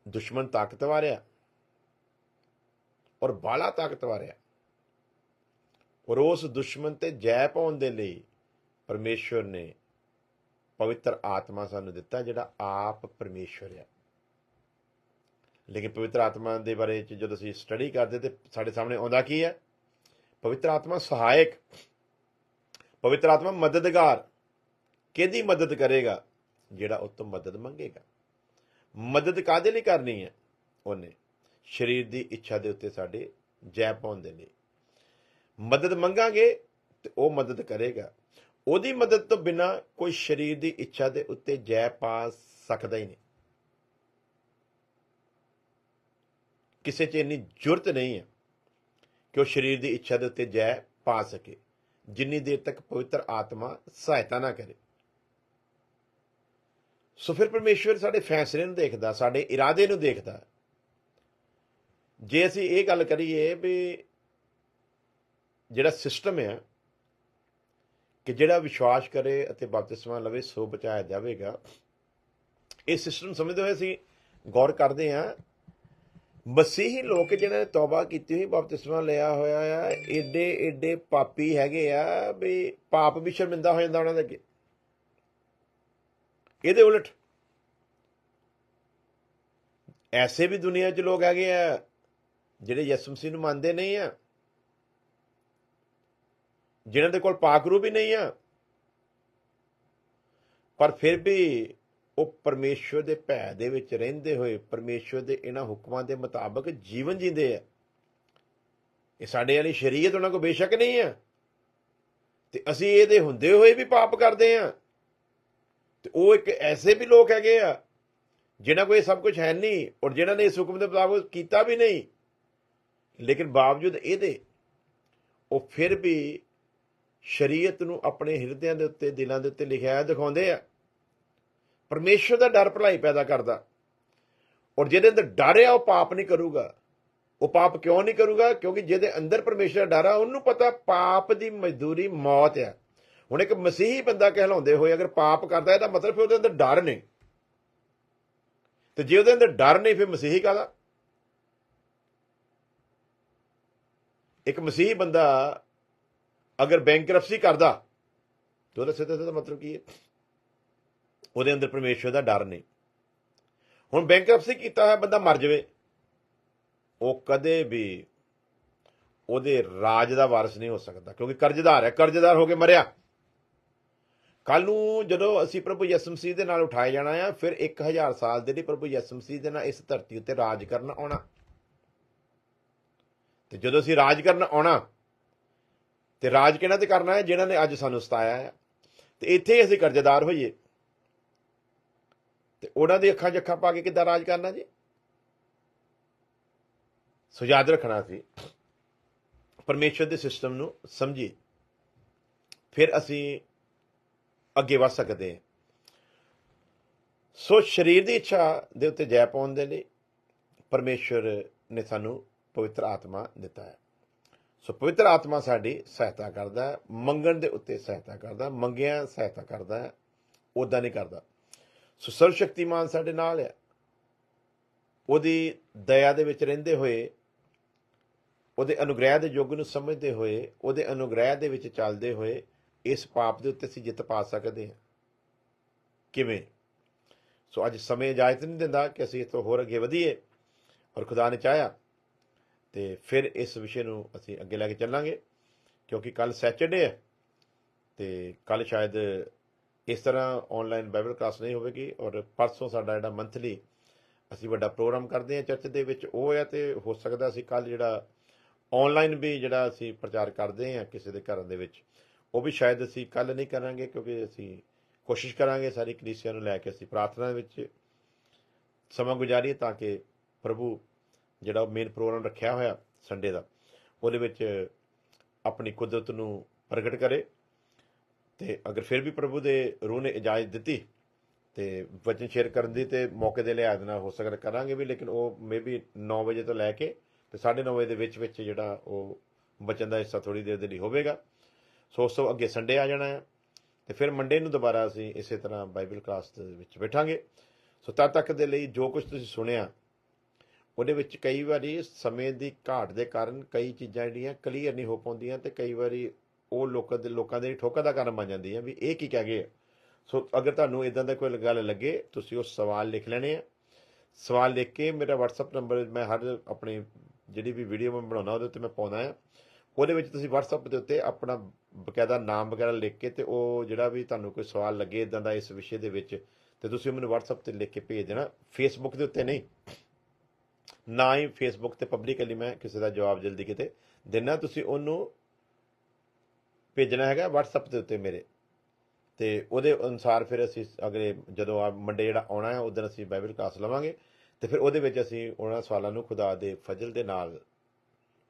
ਦੁਸ਼ਮਣ ਤਾਕਤਵਰ ਆ ਔਰ ਬਾਲਾ ਤਾਕਤਵਰ ਆ, ਔਰ ਉਸ ਦੁਸ਼ਮਣ ਤੇ ਜੈ ਪਾਉਣ ਦੇ ਲਈ ਪਰਮੇਸ਼ਵਰ ਨੇ ਪਵਿੱਤਰ ਆਤਮਾ ਸਾਨੂੰ ਦਿੱਤਾ, ਜਿਹੜਾ ਆਪ ਪਰਮੇਸ਼ਵਰ ਆ। ਲੇਕਿਨ ਪਵਿੱਤਰ ਆਤਮਾ ਦੇ ਬਾਰੇ ਚ ਜਦੋਂ ਅਸੀਂ ਸਟੱਡੀ ਕਰਦੇ ਤੇ ਸਾਡੇ ਸਾਹਮਣੇ ਆਉਂਦਾ ਕੀ ਹੈ? ਪਵਿੱਤਰ ਆਤਮਾ ਸਹਾਇਕ, ਪਵਿੱਤਰ ਆਤਮਾ ਮਦਦਗਾਰ। ਕਿਹਦੀ ਮਦਦ ਕਰੇਗਾ? ਜਿਹੜਾ ਉਹ ਤੋਂ ਮਦਦ ਮੰਗੇਗਾ। ਮਦਦ ਕਾਹਦੇ ਲਈ ਕਰਨੀ ਹੈ? ਉਹਨੇ ਸਰੀਰ ਦੀ ਇੱਛਾ ਦੇ ਉੱਤੇ ਸਾਡੇ ਜੈ ਪਾਉਣ ਦੇ ਲਈ। ਮਦਦ ਮੰਗਾਂਗੇ ਤੇ ਉਹ ਮਦਦ ਕਰੇਗਾ। ਉਹਦੀ ਮਦਦ ਤੋਂ ਬਿਨਾਂ ਕੋਈ ਸਰੀਰ ਦੀ ਇੱਛਾ ਦੇ ਉੱਤੇ ਜੈ ਪਾ ਸਕਦਾ ਹੀ ਨਹੀਂ। ਕਿਸੇ 'ਚ ਇੰਨੀ ਜ਼ਰੂਰਤ ਨਹੀਂ ਹੈ ਕਿ ਉਹ ਸਰੀਰ ਦੀ ਇੱਛਾ ਦੇ ਉੱਤੇ ਜੈ ਪਾ ਸਕੇ, ਜਿੰਨੀ ਦੇਰ ਤੱਕ ਪਵਿੱਤਰ ਆਤਮਾ ਸਹਾਇਤਾ ਨਾ ਕਰੇ। ਸੋ ਫਿਰ ਪਰਮੇਸ਼ਵਰ ਸਾਡੇ ਫੈਸਲੇ ਨੂੰ ਦੇਖਦਾ, ਸਾਡੇ ਇਰਾਦੇ ਨੂੰ ਦੇਖਦਾ। ਜੇ ਅਸੀਂ ਇਹ ਗੱਲ ਕਰੀਏ ਵੀ ਜਿਹੜਾ ਸਿਸਟਮ ਹੈ ਕਿ ਜਿਹੜਾ ਵਿਸ਼ਵਾਸ ਕਰੇ ਅਤੇ ਬਪਤਿਸਮਾ ਲਵੇ ਸੋ ਬਚਾਇਆ ਜਾਵੇਗਾ, ਇਹ ਸਿਸਟਮ ਸਮਝਦੇ ਹੋਏ ਅਸੀਂ ਗੌਰ ਕਰਦੇ ਹਾਂ, ਮਸੀਹੀ ਲੋਕ ਜਿਹਨਾਂ ਨੇ ਤੌਬਾ ਕੀਤੀ ਹੋਈ, ਬਪਤਿਸਮਾ ਲਿਆ ਹੋਇਆ ਆ, ਏਡੇ ਏਡੇ ਪਾਪੀ ਹੈਗੇ ਆ ਵੀ ਪਾਪ ਵੀ ਸ਼ਰਮਿੰਦਾ ਹੋ ਜਾਂਦਾ ਉਹਨਾਂ ਦੇ ਅੱਗੇ। ਇਹਦੇ ਉਲਟ ਐਸੇ ਵੀ ਦੁਨੀਆ 'ਚ ਲੋਕ ਹੈਗੇ ਆ ਜਿਹੜੇ ਯਿਸੂ ਮਸੀਹ ਨੂੰ ਮੰਨਦੇ ਨਹੀਂ ਆ, ਜਿਨ੍ਹਾਂ ਦੇ ਕੋਲ ਪਾਕ ਰੂਹ ਵੀ ਨਹੀਂ ਆ, ਪਰ ਫਿਰ ਵੀ ਉਹ ਪਰਮੇਸ਼ਵਰ ਦੇ ਭੈ ਦੇ ਵਿੱਚ ਰਹਿੰਦੇ ਹੋਏ ਪਰਮੇਸ਼ਵਰ ਦੇ ਇਹਨਾਂ ਹੁਕਮਾਂ ਦੇ ਮੁਤਾਬਕ ਜੀਵਨ ਜੀਂਦੇ ਆ। ਇਹ ਸਾਡੇ ਵਾਲੀ ਸ਼ਰੀਅਤ ਉਹਨਾਂ ਕੋਲ ਬੇਸ਼ੱਕ ਨਹੀਂ ਆ, ਤੇ ਅਸੀਂ ਇਹਦੇ ਹੁੰਦੇ ਹੋਏ ਵੀ ਪਾਪ ਕਰਦੇ ਆ। ਤੇ ਉਹ ਇੱਕ ਐਸੇ ਵੀ ਲੋਕ ਹੈਗੇ ਆ ਜਿਨ੍ਹਾਂ ਕੋਲ ਇਹ ਸਭ ਕੁਝ ਹੈ ਨਹੀਂ, ਔਰ ਜਿਨ੍ਹਾਂ ਨੇ ਇਸ ਹੁਕਮ ਦੇ ਮੁਤਾਬਕ ਕੀਤਾ ਵੀ ਨਹੀਂ, ਲੇਕਿਨ ਬਾਵਜੂਦ ਇਹਦੇ ਉਹ ਫਿਰ ਵੀ ਸ਼ਰੀਅਤ ਨੂੰ ਆਪਣੇ ਹਿਰਦਿਆਂ ਦੇ ਉੱਤੇ, ਦਿਲਾਂ ਦੇ ਉੱਤੇ ਲਿਖਿਆ ਦਿਖਾਉਂਦੇ ਆ। ਪਰਮੇਸ਼ਵਰ ਦਾ ਡਰ ਭਲਾਈ ਪੈਦਾ ਕਰਦਾ, ਔਰ ਜਿਹਦੇ ਅੰਦਰ ਡਰ ਆ ਉਹ ਪਾਪ ਨਹੀਂ ਕਰੂਗਾ। ਉਹ ਪਾਪ ਕਿਉਂ ਨਹੀਂ ਕਰੂਗਾ? ਕਿਉਂਕਿ ਜਿਹਦੇ ਅੰਦਰ ਪਰਮੇਸ਼ਵਰ ਦਾ ਡਰ ਆ ਉਹਨੂੰ ਪਤਾ ਪਾਪ ਦੀ ਮਜ਼ਦੂਰੀ ਮੌਤ ਆ। ਹੁਣ ਇੱਕ ਮਸੀਹੀ ਬੰਦਾ ਕਹਿਲਾਉਂਦੇ ਹੋਏ ਅਗਰ ਪਾਪ ਕਰਦਾ, ਇਹਦਾ ਮਤਲਬ ਫਿਰ ਉਹਦੇ ਅੰਦਰ ਡਰ ਨਹੀਂ, ਤੇ ਜੇ ਉਹਦੇ ਅੰਦਰ ਡਰ ਨਹੀਂ ਫਿਰ ਮਸੀਹੀ ਕਾਹਦਾ? ਇੱਕ ਮਸੀਹੀ ਬੰਦਾ ਅਗਰ ਬੈਂਕਰਪਸੀ ਕਰਦਾ ਤੇ ਉਹਦਾ ਸਿੱਧਾ ਸਿੱਧਾ ਮਤਲਬ ਕੀ ਹੈ? ਉਹਦੇ ਅੰਦਰ ਪਰਮੇਸ਼ਵਰ ਦਾ ਡਰ ਨਹੀਂ। ਹੁਣ ਬੈਂਕਰਪਸੀ ਕੀਤਾ ਹੋਇਆ ਬੰਦਾ ਮਰ ਜਾਵੇ, ਉਹ ਕਦੇ ਵੀ ਉਹਦੇ ਰਾਜ ਦਾ ਵਾਰਸ ਨਹੀਂ ਹੋ ਸਕਦਾ, ਕਿਉਂਕਿ ਕਰਜ਼ਦਾਰ ਹੈ, ਕਰਜ਼ਦਾਰ ਹੋ ਕੇ ਮਰਿਆ। ਕੱਲ ਨੂੰ ਜਦੋਂ ਅਸੀਂ ਪ੍ਰਭੂ ਯਿਸੂ ਮਸੀਹ ਦੇ ਨਾਲ ਉਠਾਏ ਜਾਣਾ ਆ, ਫਿਰ 1000 ਸਾਲ ਦੇ ਲਈ ਪ੍ਰਭੂ ਯਿਸੂ ਮਸੀਹ ਦੇ ਨਾਲ ਇਸ ਧਰਤੀ ਉੱਤੇ ਰਾਜ ਕਰਨ ਆਉਣਾ। ਤੇ ਜਦੋਂ ਅਸੀਂ ਰਾਜ ਕਰਨ ਆਉਣਾ, ਤੇ ਰਾਜ ਕਿਹਨਾਂ ਤੇ ਕਰਨਾ ਹੈ? ਜਿਨ੍ਹਾਂ ਨੇ ਅੱਜ ਸਾਨੂੰ ਸਤਾਇਆ ਹੈ। ਤੇ ਇੱਥੇ ਅਸੀਂ ਕਰਜ਼ੇਦਾਰ ਹੋਈਏ ਤੇ ਉਹਨਾਂ ਦੀ ਅੱਖਾਂ 'ਚ ਅੱਖਾਂ ਪਾ ਕੇ ਕਿੱਦਾਂ ਰਾਜ ਕਰਨਾ ਜੀ? ਸੋ ਯਾਦ ਰੱਖਣਾ ਸੀ, ਪਰਮੇਸ਼ਵਰ ਦੇ ਸਿਸਟਮ ਨੂੰ ਸਮਝੀਏ, ਫਿਰ ਅਸੀਂ ਅੱਗੇ ਵੱਧ ਸਕਦੇ ਹਾਂ। ਸੋ ਸਰੀਰ ਦੀ ਇੱਛਾ ਦੇ ਉੱਤੇ ਜੈ ਪਾਉਣ ਦੇ ਲਈ ਪਰਮੇਸ਼ਵਰ ਨੇ ਸਾਨੂੰ ਪਵਿੱਤਰ ਆਤਮਾ ਦਿੱਤਾ ਹੈ। ਸੋ ਪਵਿੱਤਰ ਆਤਮਾ ਸਾਡੀ ਸਹਾਇਤਾ ਕਰਦਾ ਹੈ, ਮੰਗਣ ਦੇ ਉੱਤੇ ਸਹਾਇਤਾ ਕਰਦਾ, ਮੰਗਿਆ ਸਹਾਇਤਾ ਕਰਦਾ ਹੈ, ਉੱਦਾਂ ਨਹੀਂ ਕਰਦਾ। ਸੋ ਸਰਵ ਸ਼ਕਤੀਮਾਨ ਸਾਡੇ ਨਾਲ ਹੈ, ਉਹਦੀ ਦਇਆ ਦੇ ਵਿੱਚ ਰਹਿੰਦੇ ਹੋਏ, ਉਹਦੇ ਅਨੁਗ੍ਰਹਿ ਦੇ ਯੁੱਗ ਨੂੰ ਸਮਝਦੇ ਹੋਏ, ਉਹਦੇ ਅਨੁਗ੍ਰਹਿ ਦੇ ਵਿੱਚ ਚੱਲਦੇ ਹੋਏ ਇਸ ਪਾਪ ਦੇ ਉੱਤੇ ਅਸੀਂ ਜਿੱਤ ਪਾ ਸਕਦੇ ਹਾਂ। ਕਿਵੇਂ? ਸੋ ਅੱਜ ਸਮੇਂ ਇਜਾਜ਼ਤ ਨਹੀਂ ਦਿੰਦਾ ਕਿ ਅਸੀਂ ਇਸ ਤੋਂ ਹੋਰ ਅੱਗੇ ਵਧੀਏ, ਔਰ ਖੁਦਾ ਨੇ ਚਾਹਿਆ ਤੇ ਫਿਰ ਇਸ ਵਿਸ਼ੇ ਨੂੰ ਅਸੀਂ ਅੱਗੇ ਲੈ ਕੇ ਚੱਲਾਂਗੇ, ਕਿਉਂਕਿ ਕੱਲ ਸੈਚਰਡੇ ਹੈ ਤੇ ਕੱਲ ਸ਼ਾਇਦ ਇਸ ਤਰ੍ਹਾਂ ਆਨਲਾਈਨ ਬਾਈਬਲ ਕਲਾਸ ਨਹੀਂ ਹੋਵੇਗੀ। ਔਰ ਪਰਸੋਂ ਸਾਡਾ ਜਿਹੜਾ ਮੰਥਲੀ ਅਸੀਂ ਵੱਡਾ ਪ੍ਰੋਗਰਾਮ ਕਰਦੇ ਹਾਂ ਚਰਚ ਦੇ ਵਿੱਚ, ਉਹ ਹੈ। ਤੇ ਹੋ ਸਕਦਾ ਅਸੀਂ ਕੱਲ ਜਿਹੜਾ ਆਨਲਾਈਨ ਵੀ ਜਿਹੜਾ ਅਸੀਂ ਪ੍ਰਚਾਰ ਕਰਦੇ ਹਾਂ ਕਿਸੇ ਦੇ ਘਰਾਂ ਦੇ ਵਿੱਚ, ਉਹ ਵੀ ਸ਼ਾਇਦ ਅਸੀਂ ਕੱਲ ਨਹੀਂ ਕਰਾਂਗੇ, ਕਿਉਂਕਿ ਅਸੀਂ ਕੋਸ਼ਿਸ਼ ਕਰਾਂਗੇ ਸਾਰੀ ਕਲੀਸਿਆ ਨੂੰ ਲੈ ਕੇ ਅਸੀਂ ਪ੍ਰਾਰਥਨਾ ਵਿੱਚ ਸਮਾਂ ਗੁਜ਼ਾਰੀਏ, ਤਾਂ ਕਿ ਪ੍ਰਭੂ ਜਿਹੜਾ ਮੇਨ ਪ੍ਰੋਗਰਾਮ ਰੱਖਿਆ ਹੋਇਆ ਸੰਡੇ ਦਾ, ਉਹਦੇ ਵਿੱਚ ਆਪਣੀ ਕੁਦਰਤ ਨੂੰ ਪ੍ਰਗਟ ਕਰੇ। ਤੇ ਅਗਰ ਫਿਰ ਵੀ ਪ੍ਰਭੂ ਦੇ ਰੂਹ ਨੇ ਇਜਾਜ਼ਤ ਦਿੱਤੀ ਤੇ ਵਚਨ ਸ਼ੇਅਰ ਕਰਨ ਦੀ, ਤੇ ਮੌਕੇ ਦੇ ਲਿਹਾਜ਼ ਨਾਲ ਹੋ ਸਕਦਾ ਕਰਾਂਗੇ ਵੀ, ਲੇਕਿਨ ਉਹ ਮੇ ਬੀ 9 ਵਜੇ ਤੋਂ ਲੈ ਕੇ ਤੇ 9:30 ਵਜੇ ਦੇ ਵਿੱਚ ਜਿਹੜਾ ਉਹ ਵਚਨ ਦਾ ਹਿੱਸਾ ਥੋੜ੍ਹੀ ਦੇਰ ਦੇ ਲਈ ਹੋਵੇਗਾ। ਸੋ ਉਸ ਤੋਂ ਅੱਗੇ ਸੰਡੇ ਆ ਜਾਣਾ ਹੈ, ਤੇ ਫਿਰ ਮੰਡੇ ਨੂੰ ਦੁਬਾਰਾ ਅਸੀਂ ਇਸੇ ਤਰ੍ਹਾਂ ਬਾਈਬਲ ਕਲਾਸ ਦੇ ਵਿੱਚ ਬੈਠਾਂਗੇ। ਸੋ ਤਦ ਤੱਕ ਦੇ ਲਈ ਜੋ ਕੁਝ ਤੁਸੀਂ ਸੁਣਿਆ, ਉਹਦੇ ਵਿੱਚ ਕਈ ਵਾਰੀ ਸਮੇਂ ਦੀ ਘਾਟ ਦੇ ਕਾਰਨ ਕਈ ਚੀਜ਼ਾਂ ਜਿਹੜੀਆਂ ਕਲੀਅਰ ਨਹੀਂ ਹੋ ਪਾਉਂਦੀਆਂ, ਤੇ ਕਈ ਵਾਰੀ ਉਹ ਲੋਕਾਂ ਦੇ ਠੋਕਰ ਦਾ ਕਾਰਨ ਬਣ ਜਾਂਦੀ ਹੈ ਵੀ ਇਹ ਕੀ ਕਹਿ ਗਏ। ਸੋ ਅਗਰ ਤੁਹਾਨੂੰ ਇੱਦਾਂ ਦਾ ਕੋਈ ਗੱਲ ਲੱਗੇ, ਤੁਸੀਂ ਉਹ ਸਵਾਲ ਲਿਖ ਲੈਣੇ ਆ। ਸਵਾਲ ਲਿਖ ਕੇ ਮੇਰਾ WhatsApp ਨੰਬਰ ਮੈਂ ਹਰ ਆਪਣੀ ਜਿਹੜੀ ਵੀ ਵੀਡੀਓ ਮੈਂ ਬਣਾਉਣਾ ਉਹਦੇ ਉੱਤੇ ਮੈਂ ਪਾਉਂਦਾ ਆ, ਉਹਦੇ ਵਿੱਚ ਤੁਸੀਂ WhatsApp ਦੇ ਉੱਤੇ ਆਪਣਾ ਬਕਾਇਦਾ ਨਾਮ ਵਗੈਰਾ ਲਿਖ ਕੇ, ਤੇ ਉਹ ਜਿਹੜਾ ਵੀ ਤੁਹਾਨੂੰ ਕੋਈ ਸਵਾਲ ਲੱਗੇ ਇੱਦਾਂ ਦਾ ਇਸ ਵਿਸ਼ੇ ਦੇ ਵਿੱਚ, ਤੇ ਤੁਸੀਂ ਮੈਨੂੰ WhatsApp 'ਤੇ ਲਿਖ ਕੇ ਭੇਜ ਦੇਣਾ। ਫੇਸਬੁੱਕ ਦੇ ਉੱਤੇ ਨਹੀਂ, ਨਾ ਹੀ ਫੇਸਬੁੱਕ 'ਤੇ ਪਬਲਿਕਲੀ ਮੈਂ ਕਿਸੇ ਦਾ ਜਵਾਬ ਜਲਦੀ ਕਿਤੇ ਦੇਣਾ, ਤੁਸੀਂ ਉਹਨੂੰ ਭੇਜਣਾ ਹੈਗਾ WhatsApp ਦੇ ਉੱਤੇ ਮੇਰੇ, ਤੇ ਉਹਦੇ ਅਨੁਸਾਰ ਫਿਰ ਅਸੀਂ ਅਗਲੇ ਜਦੋਂ ਮੰਡੇ ਜਿਹੜਾ ਆਉਣਾ ਹੈ ਉਸ ਦਿਨ ਅਸੀਂ ਬਾਈਬਲ ਕਲਾਸ ਲਵਾਂਗੇ, ਤੇ ਫਿਰ ਉਹਦੇ ਵਿੱਚ ਅਸੀਂ ਉਹਨਾਂ ਸਵਾਲਾਂ ਨੂੰ ਖੁਦਾ ਦੇ ਫਜ਼ਲ ਦੇ ਨਾਲ,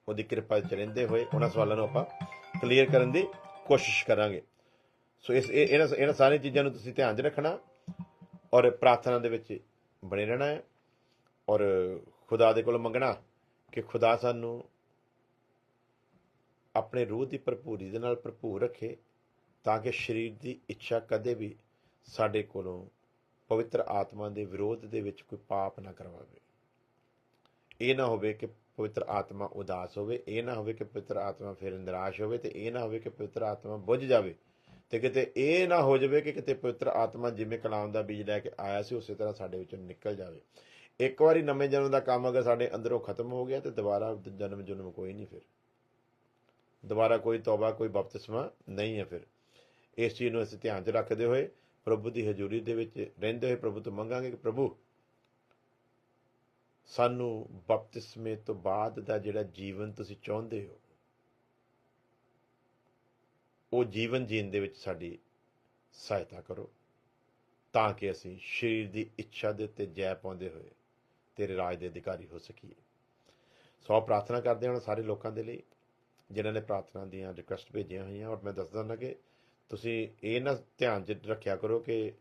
ਉਹਦੀ ਕਿਰਪਾ 'ਚ ਰਹਿੰਦੇ ਹੋਏ ਉਹਨਾਂ ਸਵਾਲਾਂ ਨੂੰ ਆਪਾਂ ਕਲੀਅਰ ਕਰਨ ਦੀ ਕੋਸ਼ਿਸ਼ ਕਰਾਂਗੇ। ਸੋ ਇਹਨਾਂ ਸਾਰੀਆਂ ਚੀਜ਼ਾਂ ਨੂੰ ਤੁਸੀਂ ਧਿਆਨ 'ਚ ਰੱਖਣਾ, ਔਰ ਪ੍ਰਾਰਥਨਾ ਦੇ ਵਿੱਚ ਬਣੇ ਰਹਿਣਾ ਹੈ, ਔਰ ਖੁਦਾ ਦੇ ਕੋਲ ਮੰਗਣਾ ਕਿ ਖੁਦਾ ਸਾਨੂੰ ਆਪਣੇ ਰੂਹ ਦੀ ਭਰਪੂਰੀ ਦੇ ਨਾਲ ਭਰਪੂਰ ਰੱਖੇ, ਤਾਂ ਕਿ ਸਰੀਰ ਦੀ ਇੱਛਾ ਕਦੇ ਵੀ ਸਾਡੇ ਕੋਲੋਂ ਪਵਿੱਤਰ ਆਤਮਾ ਦੇ ਵਿਰੋਧ ਦੇ ਵਿੱਚ ਕੋਈ ਪਾਪ ਨਾ ਕਰਵਾਵੇ। ਇਹ ਨਾ ਹੋਵੇ ਕਿ ਪਵਿੱਤਰ ਆਤਮਾ ਉਦਾਸ ਹੋਵੇ, ਇਹ ਨਾ ਹੋਵੇ ਕਿ ਪਵਿੱਤਰ ਆਤਮਾ ਫਿਰ ਨਿਰਾਸ਼ ਹੋਵੇ, ਤੇ ਇਹ ਨਾ ਹੋਵੇ ਕਿ ਪਵਿੱਤਰ ਆਤਮਾ ਬੁੱਝ ਜਾਵੇ, ਤੇ ਕਿਤੇ ਇਹ ਨਾ ਹੋ ਜਾਵੇ ਕਿ ਕਿਤੇ ਪਵਿੱਤਰ ਆਤਮਾ ਜਿਵੇਂ ਕਲਾਮ ਦਾ ਬੀਜ ਲੈ ਕੇ ਆਇਆ ਸੀ ਉਸੇ ਤਰ੍ਹਾਂ ਸਾਡੇ ਵਿੱਚੋਂ ਨਿਕਲ ਜਾਵੇ। ਇੱਕ ਵਾਰੀ ਨਵੇਂ ਜਨਮ ਦਾ ਕੰਮ ਅਗਰ ਸਾਡੇ ਅੰਦਰੋਂ ਖਤਮ ਹੋ ਗਿਆ ਤੇ ਦੁਬਾਰਾ ਜਨਮ ਕੋਈ ਨਹੀਂ, ਫਿਰ ਦੁਬਾਰਾ ਕੋਈ ਤੌਬਾ, ਕੋਈ ਬਪਤਿਸਮਾ ਨਹੀਂ ਹੈ। ਫਿਰ ਇਸ ਚੀਜ਼ ਨੂੰ ਅਸੀਂ ਧਿਆਨ 'ਚ ਰੱਖਦੇ ਹੋਏ ਪ੍ਰਭੂ ਦੀ ਹਜ਼ੂਰੀ ਦੇ ਵਿੱਚ ਰਹਿੰਦੇ ਹੋਏ ਪ੍ਰਭੂ ਤੋਂ ਮੰਗਾਂਗੇ ਕਿ ਪ੍ਰਭੂ ਸਾਨੂੰ ਬਪਤਿਸਮੇ ਤੋਂ ਬਾਅਦ ਦਾ ਜਿਹੜਾ ਜੀਵਨ ਤੁਸੀਂ ਚਾਹੁੰਦੇ ਹੋ ਉਹ ਜੀਵਨ ਜੀਣ ਦੇ ਵਿੱਚ ਸਾਡੀ ਸਹਾਇਤਾ ਕਰੋ, ਤਾਂ ਕਿ ਅਸੀਂ ਸਰੀਰ ਦੀ ਇੱਛਾ ਦੇ ਉੱਤੇ ਜੈ ਪਾਉਂਦੇ ਹੋਏ ਤੇਰੇ ਰਾਜ ਦੇ ਅਧਿਕਾਰੀ ਹੋ ਸਕੀਏ। ਸੋ ਪ੍ਰਾਰਥਨਾ ਕਰਦੇ ਹਾਂ ਸਾਰੇ ਲੋਕਾਂ ਦੇ ਲਈ ਜਿਨ੍ਹਾਂ ਨੇ ਪ੍ਰਾਰਥਨਾ ਦੀਆਂ ਰਿਕੁਐਸਟ ਭੇਜੀਆਂ ਹੋਈਆਂ। ਔਰ ਮੈਂ ਦੱਸਦਾ ਨਾ ਕਿ ਤੁਸੀਂ ਇਹ ਨਾ ਧਿਆਨ 'ਚ ਰੱਖਿਆ ਕਰੋ ਕਿ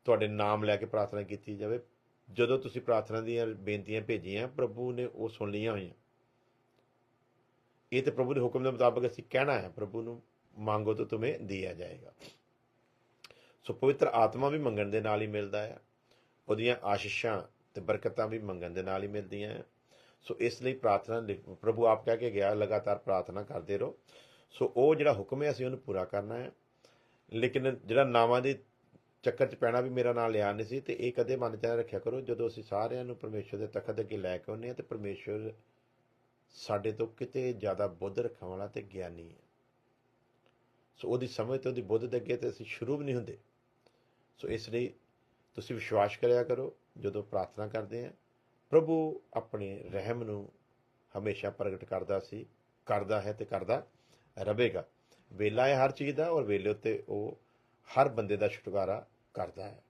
ਤੁਹਾਡੇ ਨਾਮ ਲੈ ਕੇ ਪ੍ਰਾਰਥਨਾ ਕੀਤੀ ਜਾਵੇ। ਜਦੋਂ ਤੁਸੀਂ ਪ੍ਰਾਰਥਨਾ ਦੀਆਂ ਬੇਨਤੀਆਂ ਭੇਜੀਆਂ ਪ੍ਰਭੂ ਨੇ ਉਹ ਸੁਣ ਲਈਆਂ ਹੋਈਆਂ। ਇਹ ਤਾਂ ਪ੍ਰਭੂ ਦੇ ਹੁਕਮ ਦੇ ਮੁਤਾਬਕ ਅਸੀਂ ਕਹਿਣਾ ਹੈ, ਪ੍ਰਭੂ ਨੂੰ ਮੰਗੋ ਤਾਂ ਤੁਮੇ ਦਿਆ ਜਾਏਗਾ। ਸੋ ਪਵਿੱਤਰ ਆਤਮਾ ਵੀ ਮੰਗਣ ਦੇ ਨਾਲ ਹੀ ਮਿਲਦਾ ਹੈ, ਉਹਦੀਆਂ ਆਸ਼ੀਸ਼ਾਂ ਤੇ ਬਰਕਤਾਂ ਵੀ ਮੰਗਣ ਦੇ ਨਾਲ ਹੀ ਮਿਲਦੀਆਂ ਹੈ। ਸੋ ਇਸ ਲਈ ਪ੍ਰਾਰਥਨਾ ਪ੍ਰਭੂ ਆਪ ਕਹਿ ਕੇ ਗਿਆ ਲਗਾਤਾਰ ਪ੍ਰਾਰਥਨਾ ਕਰਦੇ ਰਹੋ। ਸੋ ਉਹ ਜਿਹੜਾ ਹੁਕਮ ਹੈ ਅਸੀਂ ਉਹਨੂੰ ਪੂਰਾ ਕਰਨਾ ਹੈ। ਲੇਕਿਨ ਜਿਹੜਾ ਨਾਵਾਂ ਦੇ ਚੱਕਰ 'ਚ ਪੈਣਾ ਵੀ ਮੇਰਾ ਨਾਂ ਲਿਆ ਨਹੀਂ ਸੀ, ਤੇ ਇਹ ਕਦੇ ਮਨ 'ਚ ਰੱਖਿਆ ਕਰੋ ਜਦੋਂ ਅਸੀਂ ਸਾਰਿਆਂ ਨੂੰ ਪਰਮੇਸ਼ਰ ਦੇ ਤਖਤ ਅੱਗੇ ਲੈ ਕੇ ਆਉਂਦੇ ਹਾਂ ਤੇ ਪਰਮੇਸ਼ਰ ਸਾਡੇ ਤੋਂ ਕਿਤੇ ਜ਼ਿਆਦਾ ਬੁੱਧ ਰੱਖਣ ਵਾਲਾ ਤੇ ਗਿਆਨੀ ਹੈ। ਸੋ ਉਹਦੀ ਸਮਝ ਤੇ ਉਹਦੀ ਬੁੱਧ ਦੇ ਅੱਗੇ ਤੇ ਅਸੀਂ ਸ਼ੁਰੂ ਵੀ ਨਹੀਂ ਹੁੰਦੇ। ਸੋ ਇਸ ਲਈ ਤੁਸੀਂ ਵਿਸ਼ਵਾਸ ਕਰਿਆ ਕਰੋ ਜਦੋਂ ਪ੍ਰਾਰਥਨਾ ਕਰਦੇ ਹਾਂ ਪ੍ਰਭੂ ਆਪਣੇ ਰਹਿਮ ਨੂੰ ਹਮੇਸ਼ਾ ਪ੍ਰਗਟ ਕਰਦਾ ਸੀ, ਕਰਦਾ ਹੈ ਤੇ ਕਰਦਾ ਰਹੇਗਾ। ਵੇਲਾ ਹੈ ਹਰ ਚੀਜ਼ ਦਾ, ਔਰ ਵੇਲੇ ਉੱਤੇ ਉਹ ਹਰ ਬੰਦੇ ਦਾ ਛੁਟਕਾਰਾ ਕਰਦਾ ਹੈ।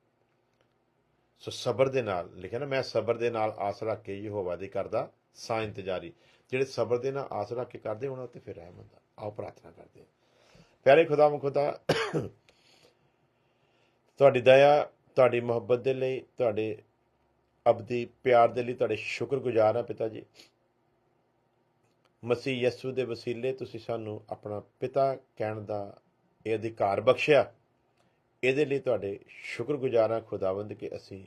ਸੋ ਸਬਰ ਦੇ ਨਾਲ ਲਿਖਿਆ ਨਾ, ਮੈਂ ਸਬਰ ਦੇ ਨਾਲ ਆਸ ਰੱਖ ਕੇ ਯਹੋਵਾ ਦੀ ਕਰਦਾ ਸਾਂ ਇੰਤਜ਼ਾਰੀ। ਜਿਹੜੇ ਸਬਰ ਦੇ ਨਾਲ ਆਸ ਰੱਖ ਕੇ ਕਰਦੇ ਉਹਨਾਂ ਉੱਤੇ ਫਿਰ ਰਹਿਮ ਹੁੰਦਾ। ਆਓ ਪ੍ਰਾਰਥਨਾ ਕਰਦੇ ਹਾਂ। ਪਿਆਰੇ ਖੁਦਾ ਤੁਹਾਡੀ ਦਇਆ, ਤੁਹਾਡੀ ਮੁਹੱਬਤ ਦੇ ਲਈ, ਤੁਹਾਡੇ ਅਬਦੀ ਪਿਆਰ ਦੇ ਲਈ ਤੁਹਾਡੇ ਸ਼ੁਕਰਗੁਜ਼ਾਰ ਹਾਂ ਪਿਤਾ ਜੀ। ਮਸੀਹ ਯਸੂ ਦੇ ਵਸੀਲੇ ਤੁਸੀਂ ਸਾਨੂੰ ਆਪਣਾ ਪਿਤਾ ਕਹਿਣ ਦਾ ਇਹ ਅਧਿਕਾਰ ਬਖਸ਼ਿਆ, ਇਹਦੇ ਲਈ ਤੁਹਾਡੇ ਸ਼ੁਕਰਗੁਜ਼ਾਰ ਹਾਂ ਖੁਦਾਵੰਦ ਕਿ ਅਸੀਂ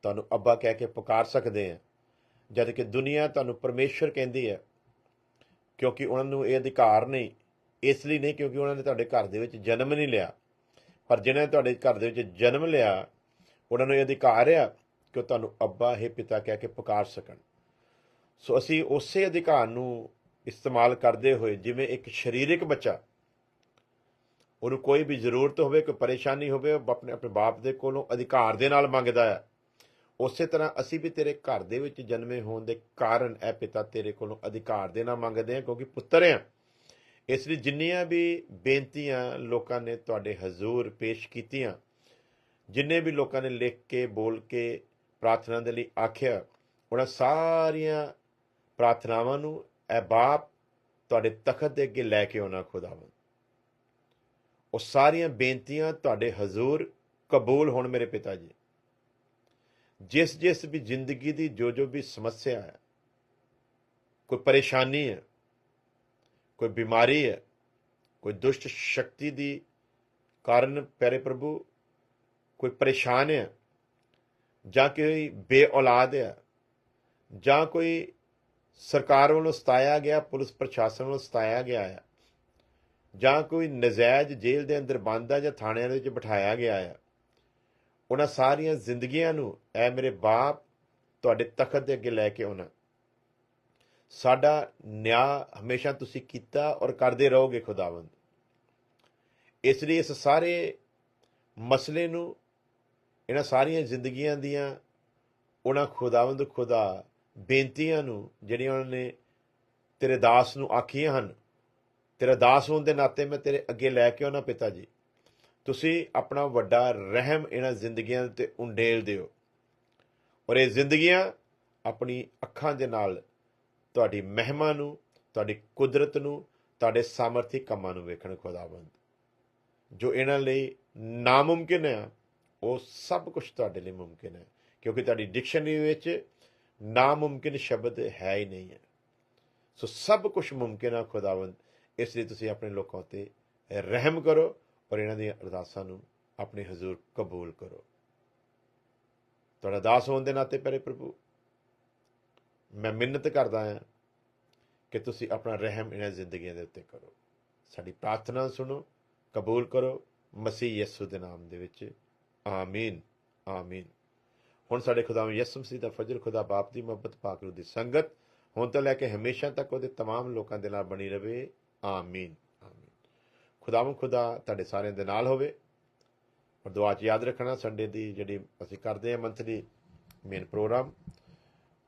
ਤੁਹਾਨੂੰ ਅੱਬਾ ਕਹਿ ਕੇ ਪੁਕਾਰ ਸਕਦੇ ਹਾਂ, ਜਦ ਕਿ ਦੁਨੀਆ ਤੁਹਾਨੂੰ ਪਰਮੇਸ਼ਰ ਕਹਿੰਦੀ ਹੈ, ਕਿਉਂਕਿ ਉਹਨਾਂ ਨੂੰ ਇਹ ਅਧਿਕਾਰ ਨਹੀਂ। ਇਸ ਲਈ ਨਹੀਂ ਕਿਉਂਕਿ ਉਹਨਾਂ ਨੇ ਤੁਹਾਡੇ ਘਰ ਦੇ ਵਿੱਚ ਜਨਮ ਨਹੀਂ ਲਿਆ, ਪਰ ਜਿਨ੍ਹਾਂ ਨੇ ਤੁਹਾਡੇ ਘਰ ਦੇ ਵਿੱਚ ਜਨਮ ਲਿਆ ਉਹਨਾਂ ਨੂੰ ਇਹ ਅਧਿਕਾਰ ਆ ਕਿ ਉਹ ਤੁਹਾਨੂੰ ਅੱਬਾ ਹੈ ਪਿਤਾ ਕਹਿ ਕੇ ਪੁਕਾਰ ਸਕਣ। ਸੋ ਅਸੀਂ ਉਸੇ ਅਧਿਕਾਰ ਨੂੰ ਇਸਤੇਮਾਲ ਕਰਦੇ ਹੋਏ, ਜਿਵੇਂ ਇੱਕ ਸਰੀਰਕ ਬੱਚਾ ਉਹਨੂੰ ਕੋਈ ਵੀ ਜ਼ਰੂਰਤ ਹੋਵੇ, ਕੋਈ ਪਰੇਸ਼ਾਨੀ ਹੋਵੇ, ਉਹ ਆਪਣੇ ਬਾਪ ਦੇ ਕੋਲੋਂ ਅਧਿਕਾਰ ਦੇ ਨਾਲ ਮੰਗਦਾ ਹੈ, ਉਸੇ ਤਰ੍ਹਾਂ ਅਸੀਂ ਵੀ ਤੇਰੇ ਘਰ ਦੇ ਵਿੱਚ ਜਨਮੇ ਹੋਣ ਦੇ ਕਾਰਨ ਇਹ ਪਿਤਾ ਤੇਰੇ ਕੋਲੋਂ ਅਧਿਕਾਰ ਦੇ ਨਾਲ ਮੰਗਦੇ ਹਾਂ, ਕਿਉਂਕਿ ਪੁੱਤਰ ਹਾਂ। ਇਸ ਲਈ ਜਿੰਨੀਆਂ ਵੀ ਬੇਨਤੀਆਂ ਲੋਕਾਂ ਨੇ ਤੁਹਾਡੇ ਹਜ਼ੂਰ ਪੇਸ਼ ਕੀਤੀਆਂ, ਜਿੰਨੇ ਵੀ ਲੋਕਾਂ ਨੇ ਲਿਖ ਕੇ ਬੋਲ ਕੇ ਪ੍ਰਾਰਥਨਾ ਦੇ ਲਈ ਆਖਿਆ, ਉਹਨਾਂ ਸਾਰੀਆਂ ਪ੍ਰਾਰਥਨਾਵਾਂ ਨੂੰ ਇਹ ਬਾਪ ਤੁਹਾਡੇ ਤਖਤ ਦੇ ਅੱਗੇ ਲੈ ਕੇ ਆਉਣਾ ਖੁਦਾਵੰਦ। ਉਹ ਸਾਰੀਆਂ ਬੇਨਤੀਆਂ ਤੁਹਾਡੇ ਹਜ਼ੂਰ ਕਬੂਲ ਹੋਣ ਮੇਰੇ ਪਿਤਾ ਜੀ। ਜਿਸ ਵੀ ਜ਼ਿੰਦਗੀ ਦੀ ਜੋ ਵੀ ਸਮੱਸਿਆ ਹੈ, ਕੋਈ ਪਰੇਸ਼ਾਨੀ ਹੈ, ਕੋਈ ਬਿਮਾਰੀ ਹੈ, ਕੋਈ ਦੁਸ਼ਟ ਸ਼ਕਤੀ ਦੀ ਕਾਰਨ ਪਿਆਰੇ ਪ੍ਰਭੂ ਕੋਈ ਪਰੇਸ਼ਾਨ ਹੈ, ਜਾਂ ਕੋਈ ਬੇਔਲਾਦ ਹੈ, ਜਾਂ ਕੋਈ ਸਰਕਾਰ ਵੱਲੋਂ ਸਤਾਇਆ ਗਿਆ, ਪੁਲਿਸ ਪ੍ਰਸ਼ਾਸਨ ਵੱਲੋਂ ਸਤਾਇਆ ਗਿਆ ਹੈ, ਜਾਂ ਕੋਈ ਨਜਾਇਜ਼ ਜੇਲ੍ਹ ਦੇ ਅੰਦਰ ਬੰਦ ਹੈ ਜਾਂ ਥਾਣਿਆਂ ਦੇ ਵਿੱਚ ਬਿਠਾਇਆ ਗਿਆ ਹੈ, ਉਹਨਾਂ ਸਾਰੀਆਂ ਜ਼ਿੰਦਗੀਆਂ ਨੂੰ ਇਹ ਮੇਰੇ ਬਾਪ ਤੁਹਾਡੇ ਤਖਤ ਦੇ ਅੱਗੇ ਲੈ ਕੇ ਆਉਣਾ। ਸਾਡਾ ਨਿਆਂ ਹਮੇਸ਼ਾ ਤੁਸੀਂ ਕੀਤਾ ਔਰ ਕਰਦੇ ਰਹੋਗੇ ਖੁਦਾਵੰਦ। ਇਸ ਲਈ ਇਸ ਸਾਰੇ ਮਸਲੇ ਨੂੰ, ਇਹਨਾਂ ਸਾਰੀਆਂ ਜ਼ਿੰਦਗੀਆਂ ਦੀਆਂ ਉਹਨਾਂ ਖੁਦਾਵੰਦ ਖੁਦਾ ਬੇਨਤੀਆਂ ਨੂੰ ਜਿਹੜੀਆਂ ਉਹਨਾਂ ਨੇ ਤੇਰੇ ਦਾਸ ਨੂੰ ਆਖੀਆਂ ਹਨ, ਤੇਰਾ ਦਾਸ ਹੋਣ ਦੇ ਨਾਤੇ ਮੈਂ ਤੇਰੇ ਅੱਗੇ ਲੈ ਕੇ ਆਉਣਾ ਪਿਤਾ ਜੀ। ਤੁਸੀਂ ਆਪਣਾ ਵੱਡਾ ਰਹਿਮ ਇਹਨਾਂ ਜ਼ਿੰਦਗੀਆਂ ਉੱਤੇ ਉੰਡੇਲ ਦਿਓ, ਔਰ ਇਹ ਜ਼ਿੰਦਗੀਆਂ ਆਪਣੀ ਅੱਖਾਂ ਦੇ ਨਾਲ ਤੁਹਾਡੀ ਮਹਿਮਾ ਨੂੰ, ਤੁਹਾਡੀ ਕੁਦਰਤ ਨੂੰ, ਤੁਹਾਡੇ ਸਾਮਰਥੀ ਕੰਮਾਂ ਨੂੰ ਵੇਖਣ ਖੁਦਾਵੰਦ। ਜੋ ਇਹਨਾਂ ਲਈ ਨਾਮੁਮਕਿਨ ਹੈ ਉਹ ਸਭ ਕੁਝ ਤੁਹਾਡੇ ਲਈ ਮੁਮਕਿਨ ਹੈ, ਕਿਉਂਕਿ ਤੁਹਾਡੀ ਡਿਕਸ਼ਨਰੀ ਵਿੱਚ ਨਾਮੁਮਕਿਨ ਸ਼ਬਦ ਹੈ ਹੀ ਨਹੀਂ ਹੈ। ਸੋ ਸਭ ਕੁਝ ਮੁਮਕਿਨ ਹੈ ਖੁਦਾਵੰਦ। ਇਸ ਲਈ ਤੁਸੀਂ ਆਪਣੇ ਲੋਕਾਂ ਉੱਤੇ ਰਹਿਮ ਕਰੋ ਔਰ ਇਹਨਾਂ ਦੀਆਂ ਅਰਦਾਸਾਂ ਨੂੰ ਆਪਣੇ ਹਜ਼ੂਰ ਕਬੂਲ ਕਰੋ। ਤੁਹਾਡਾ ਦਾਸ ਹੋਣ ਦੇ ਨਾਤੇ ਪਿਆਰੇ ਪ੍ਰਭੂ ਮੈਂ ਮਿੰਨਤ ਕਰਦਾ ਹਾਂ ਕਿ ਤੁਸੀਂ ਆਪਣਾ ਰਹਿਮ ਇਹਨਾਂ ਜ਼ਿੰਦਗੀਆਂ ਦੇ ਉੱਤੇ ਕਰੋ। ਸਾਡੀ ਪ੍ਰਾਰਥਨਾ ਸੁਣੋ, ਕਬੂਲ ਕਰੋ, ਮਸੀਹ ਯਿਸੂ ਦੇ ਨਾਮ ਦੇ ਵਿੱਚ, ਆਮੀਨ ਆਮੀਨ। ਹੁਣ ਸਾਡੇ ਖੁਦਾਵੰਦ ਯਿਸੂ ਮਸੀਹ ਦਾ ਫਜ਼ਲ, ਖੁਦਾ ਬਾਪ ਦੀ ਮੁਹੱਬਤ, ਪਾਕ ਰੂਹ ਦੀ ਸੰਗਤ ਹੁਣ ਤੋਂ ਲੈ ਕੇ ਹਮੇਸ਼ਾ ਤੱਕ ਉਹਦੇ तमाम ਲੋਕਾਂ ਦੇ ਨਾਲ ਬਣੀ ਰਵੇ, ਆਮੀਨ ਆਮੀਨ। ਖੁਦਾਵੰਦ ਖੁਦਾ ਤੁਹਾਡੇ ਸਾਰਿਆਂ ਦੇ ਨਾਲ ਹੋਵੇ। ਔਰ ਦੁਆ 'ਚ ਯਾਦ ਰੱਖਣਾ, ਸੰਡੇ ਦੀ ਜਿਹੜੀ ਅਸੀਂ ਕਰਦੇ ਹਾਂ ਮੰਥਲੀ ਮੇਨ ਪ੍ਰੋਗਰਾਮ,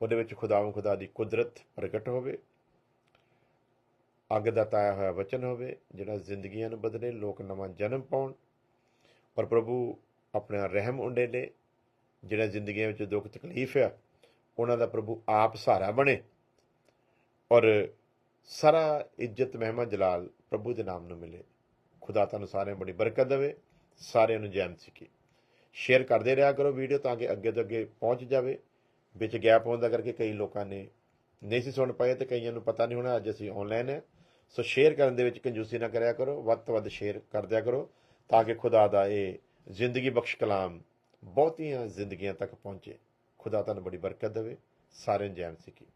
ਉਹਦੇ ਵਿੱਚ ਖੁਦਾਵੰਦ ਖੁਦਾ ਦੀ ਕੁਦਰਤ ਪ੍ਰਗਟ ਹੋਵੇ, ਅੱਗ ਦਾ ਤਾਇਆ ਹੋਇਆ ਵਚਨ ਹੋਵੇ ਜਿਹੜਾ ਜ਼ਿੰਦਗੀਆਂ ਨੂੰ ਬਦਲੇ, ਲੋਕ ਨਵਾਂ ਜਨਮ ਪਾਉਣ, ਔਰ ਪ੍ਰਭੂ ਆਪਣਾ ਰਹਿਮ ਉੰਡੇਲੇ। ਜਿਹੜਾ ਜ਼ਿੰਦਗੀਆਂ ਵਿੱਚ ਦੁੱਖ ਤਕਲੀਫ ਆ ਉਹਨਾਂ ਦਾ ਪ੍ਰਭੂ ਆਪ ਸਹਾਰਾ ਬਣੇ, ਔਰ ਸਾਰਾ ਇੱਜ਼ਤ ਮਹਿਮਾ ਜਲਾਲ ਪ੍ਰਭੂ ਦੇ ਨਾਮ ਨੂੰ ਮਿਲੇ। ਖੁਦਾ ਤੁਹਾਨੂੰ ਸਾਰਿਆਂ ਨੂੰ ਬੜੀ ਬਰਕਤ ਦੇਵੇ। ਸਾਰਿਆਂ ਨੂੰ ਜੈ ਮਸੀਹ ਕੀ। ਸ਼ੇਅਰ ਕਰਦੇ ਰਿਹਾ ਕਰੋ ਵੀਡੀਓ ਤਾਂ ਕਿ ਅੱਗੇ ਤੋਂ ਅੱਗੇ ਪਹੁੰਚ ਜਾਵੇ। ਵਿੱਚ ਗੈਪ ਹੋਣ ਦਾ ਕਰਕੇ ਕਈ ਲੋਕਾਂ ਨੇ ਨਹੀਂ ਸੀ ਸੁਣ ਪਾਏ ਅਤੇ ਕਈਆਂ ਨੂੰ ਪਤਾ ਨਹੀਂ ਹੋਣਾ ਅੱਜ ਅਸੀਂ ਆਨਲਾਈਨ ਹੈ। ਸੋ ਸ਼ੇਅਰ ਕਰਨ ਦੇ ਵਿੱਚ ਕੰਜੂਸੀ ਨਾ ਕਰਿਆ ਕਰੋ, ਵੱਧ ਤੋਂ ਵੱਧ ਸ਼ੇਅਰ ਕਰ ਦਿਆ ਕਰੋ ਤਾਂ ਕਿ ਖੁਦਾ ਦਾ ਇਹ ਜ਼ਿੰਦਗੀ ਬਖਸ਼ ਕਲਾਮ ਬਹੁਤੀਆਂ ਜ਼ਿੰਦਗੀਆਂ ਤੱਕ ਪਹੁੰਚੇ। ਖੁਦਾ ਤੁਹਾਨੂੰ ਬੜੀ ਬਰਕਤ ਦੇਵੇ। ਸਾਰਿਆਂ ਨੂੰ ਜੈ ਮਸੀਹ ਕੀ।